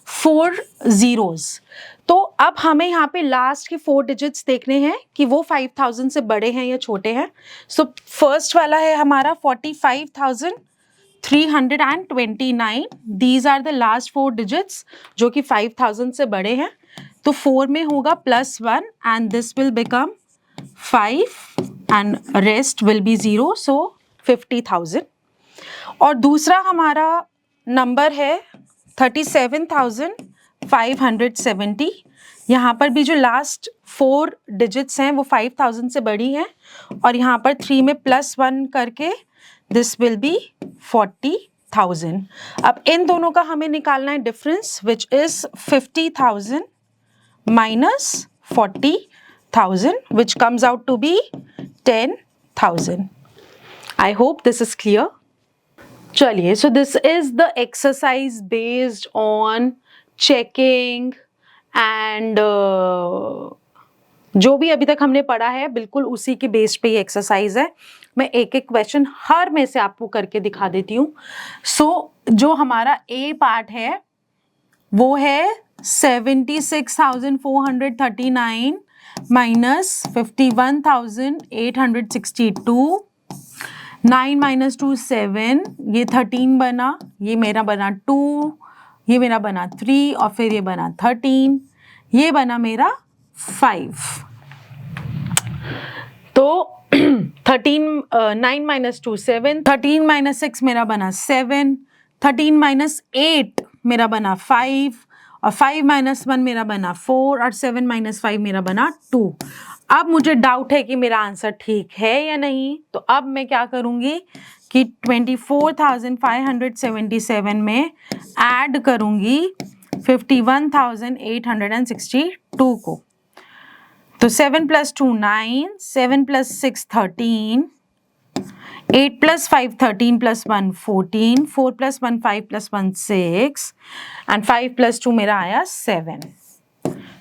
4 zeros. तो अब हमें यहाँ पे लास्ट के 4 डिजिट्स देखने हैं कि वो 5,000 से बड़े हैं या छोटे हैं. सो फर्स्ट वाला है हमारा 45,329. These are the last 4 digits जो कि 5,000 से बड़े हैं. तो 4 में होगा +1 and this will become 5 and rest will be 0, सो 50,000. और दूसरा हमारा नंबर है 37,570. यहाँ पर भी जो लास्ट 4 डिजिट्स हैं वो 5,000 से बड़ी हैं और यहाँ पर 3 में +1 करके दिस विल बी 40,000. अब इन दोनों का हमें निकालना है difference, which is 50,000 minus 40,000, which comes out to be 10,000. I hope this is clear. चलिए, so this is the exercise based on checking and जो भी अभी तक हमने पढ़ा है बिल्कुल उसी के बेस पे ये एक्सरसाइज है. मैं एक एक क्वेश्चन हर में से आपको करके दिखा देती हूँ. जो हमारा ए पार्ट है वो है 76,439 minus 51,862. 9 minus 2 7, ये 13 बना, ये मेरा बना 2, ये मेरा बना 3 और फिर ये बना 13, ये बना मेरा 5. तो 9 minus 2 7, 13 minus 6 मेरा बना 7, 13 minus 8 मेरा बना 5 और 5 minus 1 मेरा बना 4 और 7 minus 5 मेरा बना 2. अब मुझे डाउट है कि मेरा आंसर ठीक है या नहीं, तो अब मैं क्या करूंगी कि 24,577 में ऐड करूंगी 51,862 को. तो 7 + 2 9, 7 + 6 13, 8 + 5 13 + 1 14, 4 + 1 5 + 1 6 एंड 5 + 2 मेरा आया 7.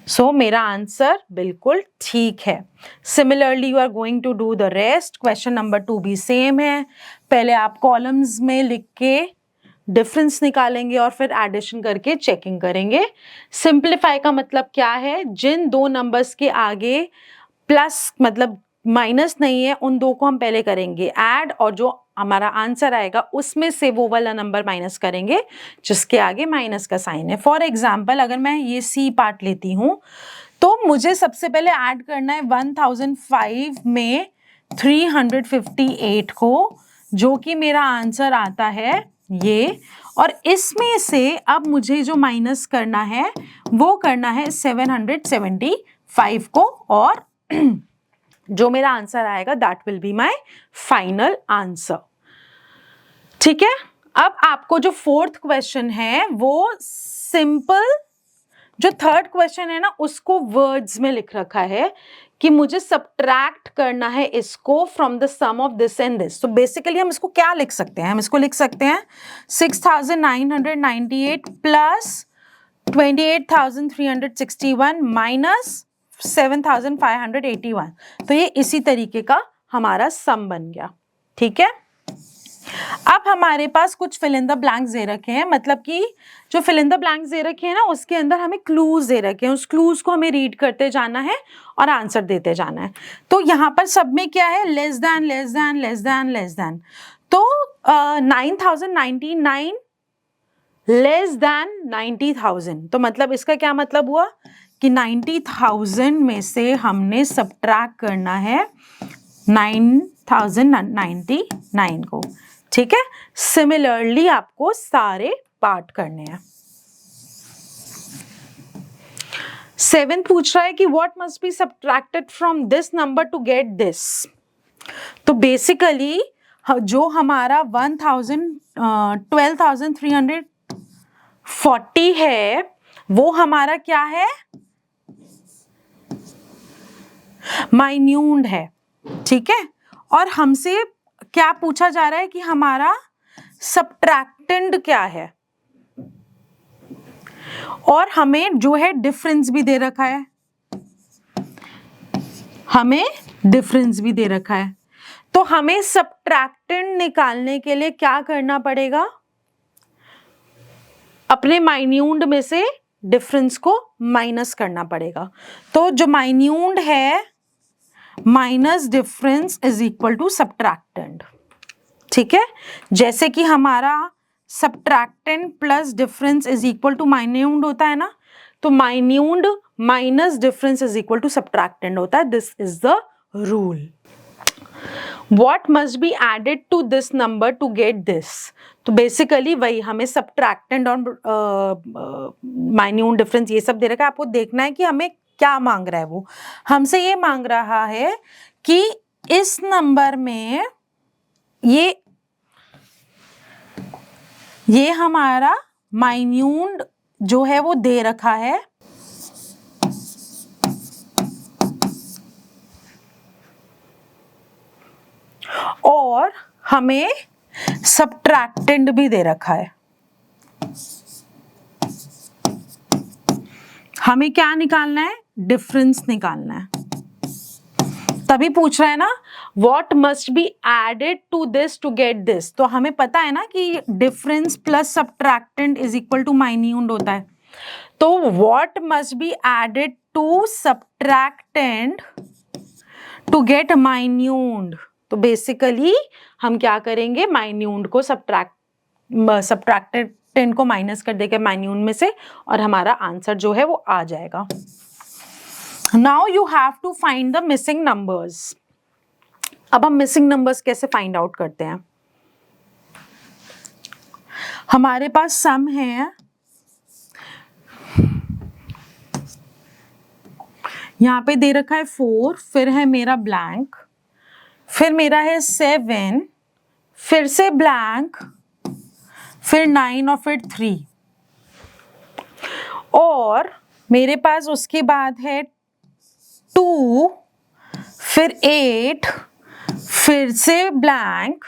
सो मेरा आंसर बिल्कुल ठीक है. Similarly you are going to do the rest. Question number 2 भी सेम है. पहले आप कॉलम्स में लिख के डिफरेंस निकालेंगे और फिर एडिशन करके चेकिंग करेंगे. सिंप्लीफाई का मतलब क्या है, जिन दो नंबर्स के आगे प्लस मतलब माइनस नहीं है उन दो को हम पहले करेंगे ऐड, और जो हमारा आंसर आएगा उसमें से वो वाला नंबर माइनस करेंगे जिसके आगे माइनस का साइन है. फॉर एग्जाम्पल अगर मैं ये सी पार्ट लेती हूँ तो मुझे सबसे पहले ऐड करना है 1005 में 358 को, जो कि मेरा आंसर आता है ये. और इसमें से अब मुझे जो माइनस करना है वो करना है 775 को, और जो मेरा आंसर आएगा that will be my final answer. ठीक है. अब आपको जो 4th क्वेश्चन है वो सिंपल, जो 3rd क्वेश्चन है ना उसको वर्ड्स में लिख रखा है कि मुझे सब्ट्रैक्ट करना है इसको from the sum of this and this. तो बेसिकली हम इसको क्या लिख सकते हैं, हम इसको लिख सकते हैं 6,998 प्लस 28,361 माइनस 7,581. तो ये इसी तरीके का हमारा सम बन गया. ठीक है. अब हमारे पास कुछ फिल इन द ब्लैंक्स दे रखे हैं, मतलब कि जो फिल इन द ब्लैंक्स दे रखे हैं ना उसके अंदर हमें क्लूज दे रखे हैं. उस क्लूज को हमें रीड करते जाना है और आंसर देते जाना है. तो यहाँ पर सब में क्या है, less than less than less than less than. तो 9,099 लेस देन 90,000. तो मतलब इसका क्या मतलब हुआ कि 90,000 में से हमने सब्ट्रैक्ट करना है 9,099 को. ठीक है. सिमिलरली आपको सारे पार्ट करने हैं. 7 पूछ रहा है कि what must be subtracted from this number to get this. तो बेसिकली जो हमारा 12,340 है वो हमारा क्या है, माइन्यूट है. ठीक है. और हमसे क्या पूछा जा रहा है कि हमारा सब्ट्रैक्टेंड क्या है, और हमें जो है डिफरेंस भी दे रखा है, हमें डिफरेंस भी दे रखा है। तो हमें सब्ट्रैक्टेंड निकालने के लिए क्या करना पड़ेगा, अपने माइन्यूंड में से डिफरेंस को माइनस करना पड़ेगा। तो जो माइन्यूंड है minus difference is equal to subtrahend. ठीक है, जैसे कि हमारा subtrahend plus difference is equal to minuend होता है ना, तो minuend minus difference is equal to subtrahend होता है। This is the rule. What must be added to this number to get this? तो बेसिकली वही हमें सब्ट्रैक्टेंड और माइन्यूट डिफरेंस ये सब दे रखा है। आपको देखना है कि हमें क्या मांग रहा है। वो हमसे ये मांग रहा है कि इस नंबर में ये हमारा माइन्यूट जो है वो दे रखा है, और हमें सब्ट्रैक्टेंड भी दे रखा है। हमें क्या निकालना है, डिफरेंस निकालना है। तभी पूछ रहा है ना, what must be added to this to get this. तो हमें पता है ना कि difference plus subtrahend is equal to minuend होता है। तो what must be added to subtrahend to get minuend. तो बेसिकली हम क्या करेंगे, माइन्यूट को सब्ट्रैक्टेंड को माइनस कर देंगे माइन्यूट में से, और हमारा आंसर जो है वो आ जाएगा। Now you have to find the missing numbers. अब हम मिसिंग नंबर्स कैसे फाइंड आउट करते हैं। हमारे पास सम है, यहां पे दे रखा है 4, फिर है मेरा ब्लैंक, फिर मेरा है 7, फिर से ब्लैंक, फिर 9 और फिर 3, और मेरे पास उसके बाद है 2, फिर 8, फिर से ब्लैंक,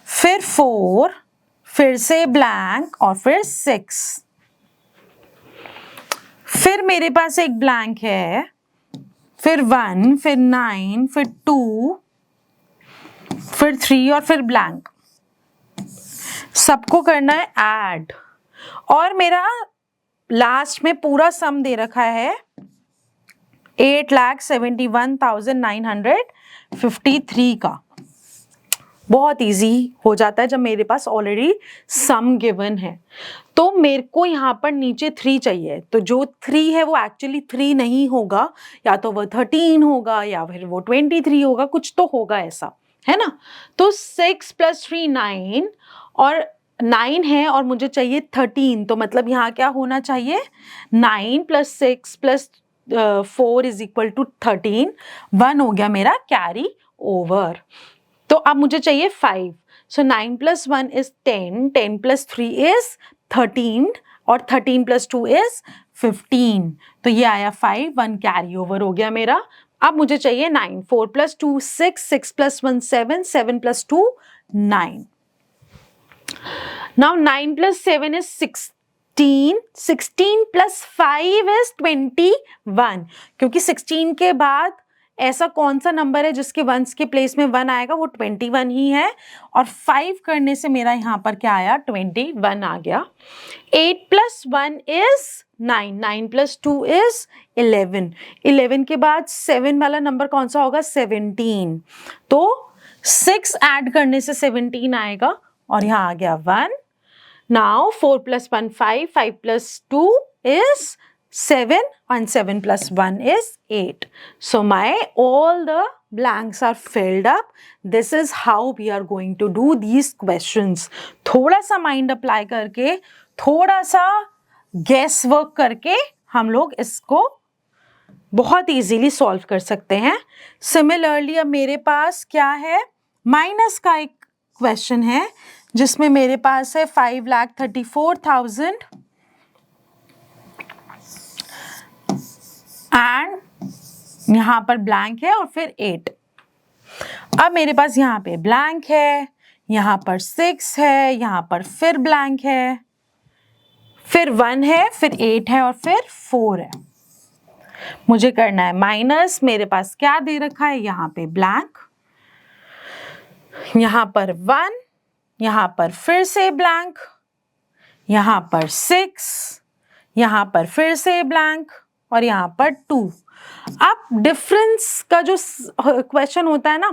फिर 4, फिर से ब्लैंक, और फिर 6, फिर मेरे पास एक ब्लैंक है, फिर 1, फिर 9, फिर 2, फिर 3 और फिर ब्लैंक। सबको करना है ऐड, और मेरा लास्ट में पूरा सम दे रखा है 8,71,953 का। बहुत इजी हो जाता है जब मेरे पास ऑलरेडी सम गिवन है। तो मेरे को यहाँ पर नीचे 3 चाहिए, तो जो 3 है वो एक्चुअली 3 नहीं होगा, या तो वो 13 होगा या फिर वो 23 होगा, कुछ तो होगा ऐसा, है ना। तो 6 + 3 9, और 9 है और मुझे चाहिए 13, तो मतलब यहाँ क्या होना चाहिए, 9 + 6 + 4 इज इक्वल टू 13, 1 हो गया मेरा कैरी ओवर। तो अब मुझे चाहिए 5, सो 9 + 1 इज 10, 10 + 3 इज 13, और 13 + 2 इज 15, तो ये आया 5, 1 कैरी ओवर हो गया मेरा। अब मुझे चाहिए 9, 4 + 2 6, 6 + 1 7, 7 + 2 9। Now 9 + 7 is 16, 16 + 5 is 21, क्योंकि 16 के बाद ऐसा कौन सा नंबर है जिसके वंस के प्लेस में 1 आएगा, वो 21 ही है, और 5 करने से मेरा यहाँ पर क्या आया, 21 आ गया। 8 + 1 is 9, 9 + 2 is 11, 11 के बाद 7 वाला नंबर कौन सा होगा, 17, तो 6 ऐड करने से 17 आएगा, और यहाँ आ गया 1। Now 4 + 1 5, 5 + 2 is 7, and 7 + 1 is 8. So all the blanks are filled up. This is how we are going to do these questions. थोड़ा सा mind apply करके, थोड़ा सा guess work करके हम लोग इसको बहुत easily solve कर सकते हैं। Similarly अब मेरे पास क्या है, माइनस का एक क्वेश्चन है जिसमें मेरे पास है 5,34,000 एंड यहाँ पर ब्लैंक है और फिर 8। अब मेरे पास यहाँ पे ब्लैंक है, यहाँ पर 6 है, यहाँ पर फिर ब्लैंक है, फिर 1 है, फिर 8 है और फिर 4 है। मुझे करना है माइनस, मेरे पास क्या दे रखा है, यहाँ पे ब्लैंक, यहाँ पर 1, यहाँ पर फिर से ब्लैंक, यहाँ पर 6, यहाँ पर फिर से ब्लैंक और यहाँ पर 2। अब डिफरेंस का जो क्वेश्चन होता है ना,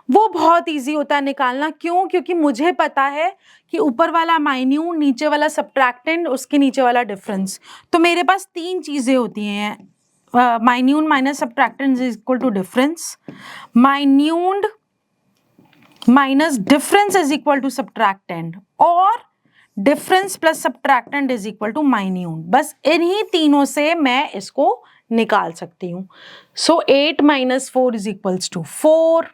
वो बहुत इजी होता है निकालना। क्यों? क्योंकि मुझे पता है कि ऊपर वाला माइन्यूट, नीचे वाला सब्ट्रैक्टेंड, उसके नीचे वाला डिफरेंस। तो मेरे पास 3 चीजें होती हैं, minuend minus subtrahend is equal to difference, minuend minus difference is equal to subtrahend, और difference plus subtrahend is equal to minuend. बस इन्हीं तीनों से मैं इसको निकाल सकती हूँ। So 8 minus 4 is equals to 4,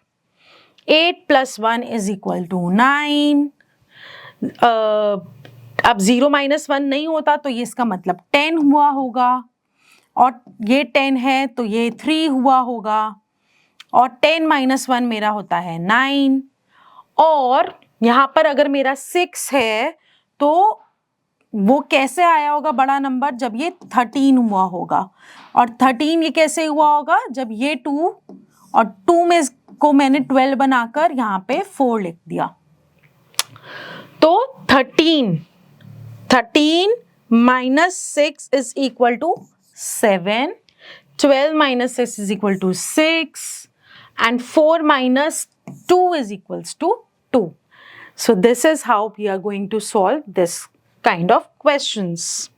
8 plus 1 is equal to 9। अब 0 माइनस 1 नहीं होता तो ये इसका मतलब 10 हुआ होगा, और ये 10 है तो ये 3 हुआ होगा, और 10 माइनस 1 मेरा होता है 9। और यहाँ पर अगर मेरा 6 है तो वो कैसे आया होगा बड़ा नंबर, जब ये 13 हुआ होगा। और 13 ये कैसे हुआ होगा, जब ये 2 और 2 में को मैंने 12 बनाकर यहाँ पे 4 लिख दिया। तो 13 minus 6 is equal to 7, 12 minus 6 is equal to 6, and 4 minus 2 is equals to 2. So this is how we are going to solve this kind of questions.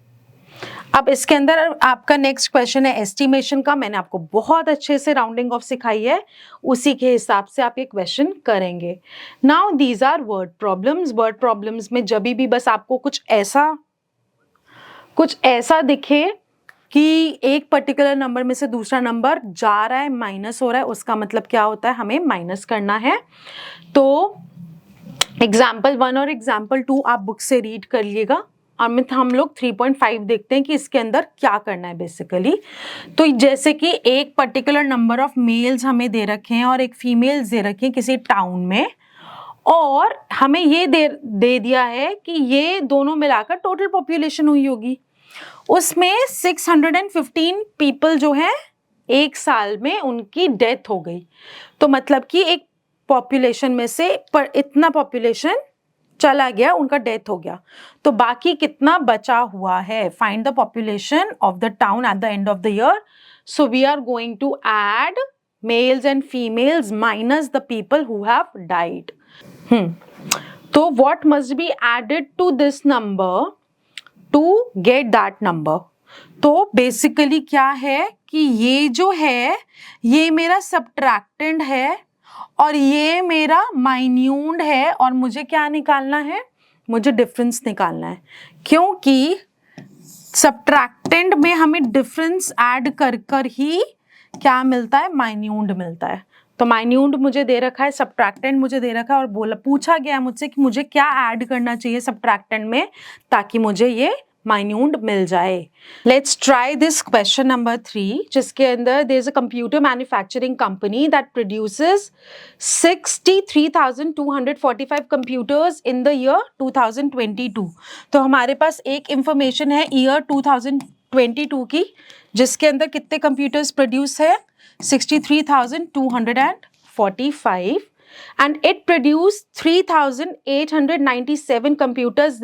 अब इसके अंदर आपका नेक्स्ट क्वेश्चन है एस्टिमेशन का। मैंने आपको बहुत अच्छे से राउंडिंग ऑफ सिखाई है, उसी के हिसाब से आप ये क्वेश्चन करेंगे। Now these are word problems. Word problems में जब भी बस आपको कुछ ऐसा दिखे कि एक पर्टिकुलर नंबर में से दूसरा नंबर जा रहा है, माइनस हो रहा है, उसका मतलब क्या होता है, हमें माइनस करना है। तो एग्जाम्पल 1 और एग्जाम्पल 2 आप बुक से रीड कर लीजिएगा। और हम लोग 3.5 देखते हैं कि इसके अंदर क्या करना है बेसिकली। तो जैसे कि एक पर्टिकुलर नंबर ऑफ मेल्स हमें दे रखे हैं और एक फीमेल्स दे रखे हैं किसी टाउन में, और हमें ये दे दिया है कि ये दोनों मिलाकर टोटल पॉपुलेशन हुई होगी। उसमें 615 पीपल जो है एक साल में उनकी डेथ हो गई। तो मतलब कि एक पॉपुलेशन में से पर इतना पॉपुलेशन चला गया, उनका डेथ हो गया, तो बाकी कितना बचा हुआ है। Find the population of the town at the end of the year. So we are going to add males and females minus the people who have died. तो what must be added to this number to get that number. तो basically क्या है कि ये जो है ये मेरा सब्ट्रैक्टेंड है और ये मेरा माइन्यूट है, और मुझे क्या निकालना है, मुझे डिफरेंस निकालना है। क्योंकि सब्ट्रैक्टेंड में हमें डिफरेंस ऐड कर कर ही क्या मिलता है, माइन्यूट मिलता है। तो माइन्यूट मुझे दे रखा है, सब्ट्रैक्टेंड मुझे दे रखा है, और पूछा गया मुझसे कि मुझे क्या ऐड करना चाहिए सब्ट्रैक्टेंड में ताकि मुझे ये माइन्यूट मिल जाए। Let's try this question number 3, जिसके अंदर there is a computer manufacturing company that produces 63,245 computers in the year 2022। तो हमारे पास एक इंफॉर्मेशन है ईयर 2022 की, जिसके अंदर कितने कंप्यूटर्स प्रोड्यूस है, 63,245, and it produced 3,897 computers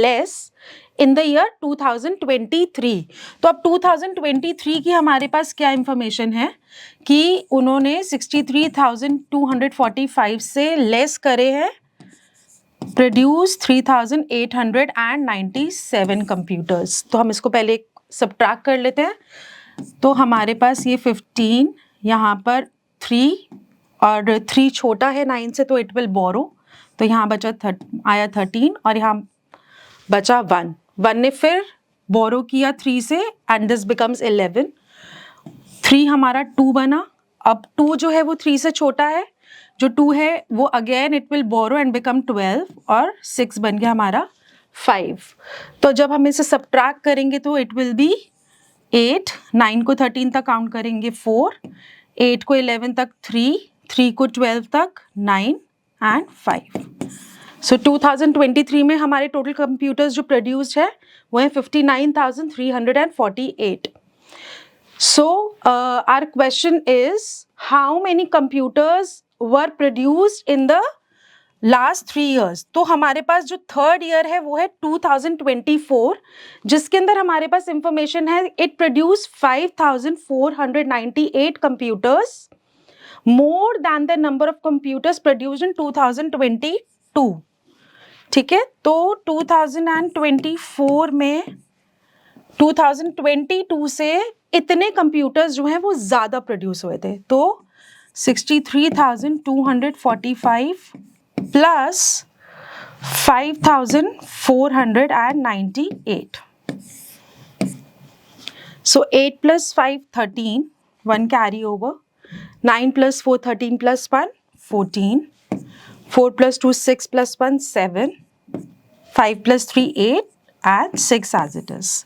less in the year 2023। तो अब 2023 की हमारे पास क्या इंफॉर्मेशन है कि उन्होंने 63,245 से लेस करे हैं, प्रोड्यूस 3,897 कंप्यूटर्स। तो हम इसको पहले सब्ट्रैक्ट कर लेते हैं। तो हमारे पास ये 15, यहाँ पर 3, और 3 छोटा है 9 से तो इट विल बोरो, तो यहाँ बचा आया 13, और यहाँ बचा 1 ने फिर बोरो किया 3 से, एंड दिस बिकम्स 11। 3 हमारा 2 बना। अब 2 जो है वो 3 से छोटा है, जो 2 है वो again it will borrow and become 12, और 6 बन गया हमारा 5। तो जब हम इसे सब्ट्रैक्ट करेंगे तो इट विल बी 8, 9 को 13 तक काउंट करेंगे 4, 8 को 11 तक 3 को 12 तक 9, एंड 5. सो 2023 में हमारे टोटल कंप्यूटर्स जो प्रोड्यूस्ड है वो है 59,348. So our question is how many computers were produced in the last 3 years. तो हमारे पास जो थर्ड ईयर है वो है 2024, जिसके अंदर हमारे पास इंफॉर्मेशन है it produced 5,498 computers, more than the number of computers produced in 2022. ठीक है, तो 2024 में 2022 से इतने कंप्यूटर्स जो हैं वो ज़्यादा प्रोड्यूस हुए थे. तो 63,245 plus 5,498. So 8 plus 5, 13. 1 carry over. 9 plus 4, 13 plus 1, 14. 4 plus 2, 6 plus 1, 7. 5 plus 3, 8. And 6 as it is.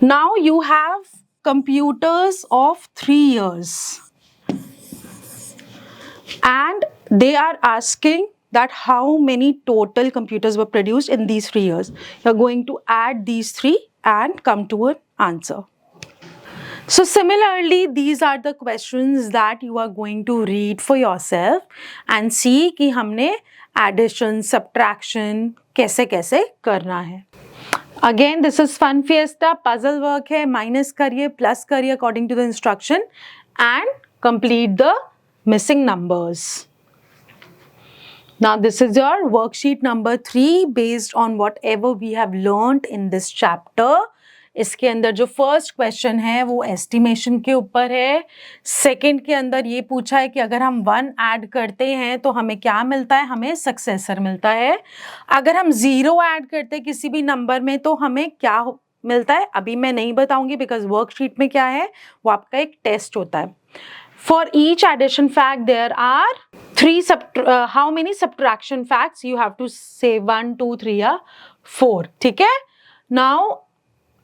Now you have computers of 3 years. And they are asking that how many total computers were produced in these 3 years. You are going to add these 3 and come to an answer. So similarly, these are the questions that you are going to read for yourself and see कि हमने addition, subtraction कैसे कैसे करना है. Again, this is Fun Fiesta, puzzle work है, minus करिए, plus करिए according to the instruction and complete the missing numbers. Now this is your worksheet number 3 based on whatever we have learned in this chapter. इसके अंदर जो first question है वो estimation के ऊपर है. सेकंड के अंदर ये पूछा है कि अगर हम 1 ऐड करते हैं तो हमें क्या मिलता है, हमें सक्सेसर मिलता है. अगर हम 0 ऐड करते हैं किसी भी नंबर में तो हमें क्या मिलता है, अभी मैं नहीं बताऊंगी बिकॉज वर्कशीट में क्या है वो आपका एक टेस्ट होता है. For each addition fact there are 3 how many subtraction facts you have to say 1 2 3 या 4. ठीक है, नाउ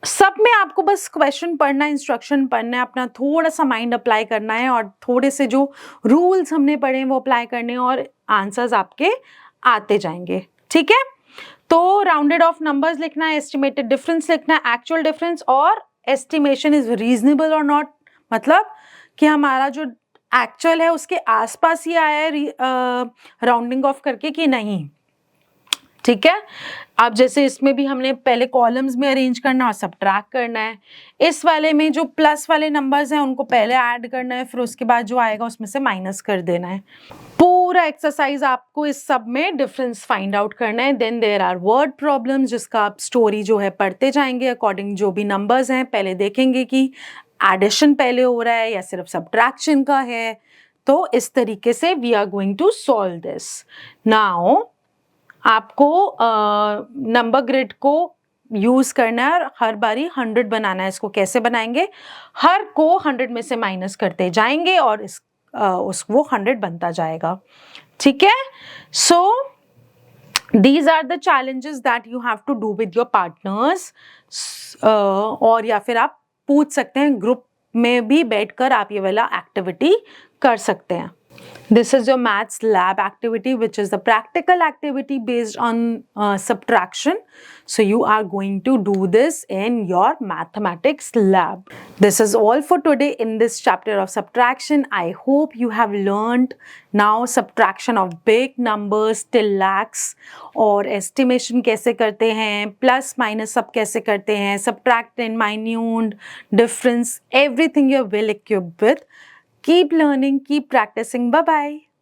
सब में आपको बस क्वेश्चन पढ़ना है, इंस्ट्रक्शन पढ़ना है, अपना थोड़ा सा माइंड अप्लाई करना है और थोड़े से जो रूल्स हमने पढ़े हैं वो अप्लाई करने हैं और आंसर्स आपके आते जाएंगे. ठीक है, तो राउंडेड ऑफ नंबर्स लिखना है, एस्टिमेटेड डिफरेंस लिखना है, एक्चुअल डिफरेंस और एस्टिमेशन इज रीजनेबल और नॉट, मतलब कि हमारा जो एक्चुअल है उसके आसपास ही आया है राउंडिंग ऑफ करके कि नहीं. ठीक है, अब जैसे इसमें भी हमने पहले कॉलम्स में अरेंज करना और सब्ट्रैक्ट करना है. इस वाले में जो प्लस वाले नंबर्स हैं उनको पहले ऐड करना है, फिर उसके बाद जो आएगा उसमें से माइनस कर देना है. पूरा एक्सरसाइज आपको इस सब में डिफरेंस फाइंड आउट करना है. Then there are word problems जिसका आप स्टोरी जो है पढ़ते जाएंगे अकॉर्डिंग जो भी नंबर्स हैं. पहले देखेंगे कि एडिशन पहले हो रहा है या सिर्फ सब्ट्रैक्शन का है. तो इस तरीके से we are going to solve this. Now आपको नंबर ग्रिड को यूज करना है और हर बारी 100 बनाना है. इसको कैसे बनाएंगे, हर को 100 में से माइनस करते जाएंगे और वो 100 बनता जाएगा. ठीक है, so these are the challenges that you have to do with your partners. और या फिर आप पूछ सकते हैं, ग्रुप में भी बैठकर आप ये वाला एक्टिविटी कर सकते हैं. This is your maths lab activity, which is the practical activity based on subtraction. So you are going to do this in your mathematics lab. This is all for today in this chapter of subtraction. I hope you have learned now subtraction of big numbers till lakhs, और estimation कैसे करते हैं, plus minus सब कैसे करते हैं, subtract and minute difference, everything you're well equipped with. Keep learning, keep practicing. Bye-bye.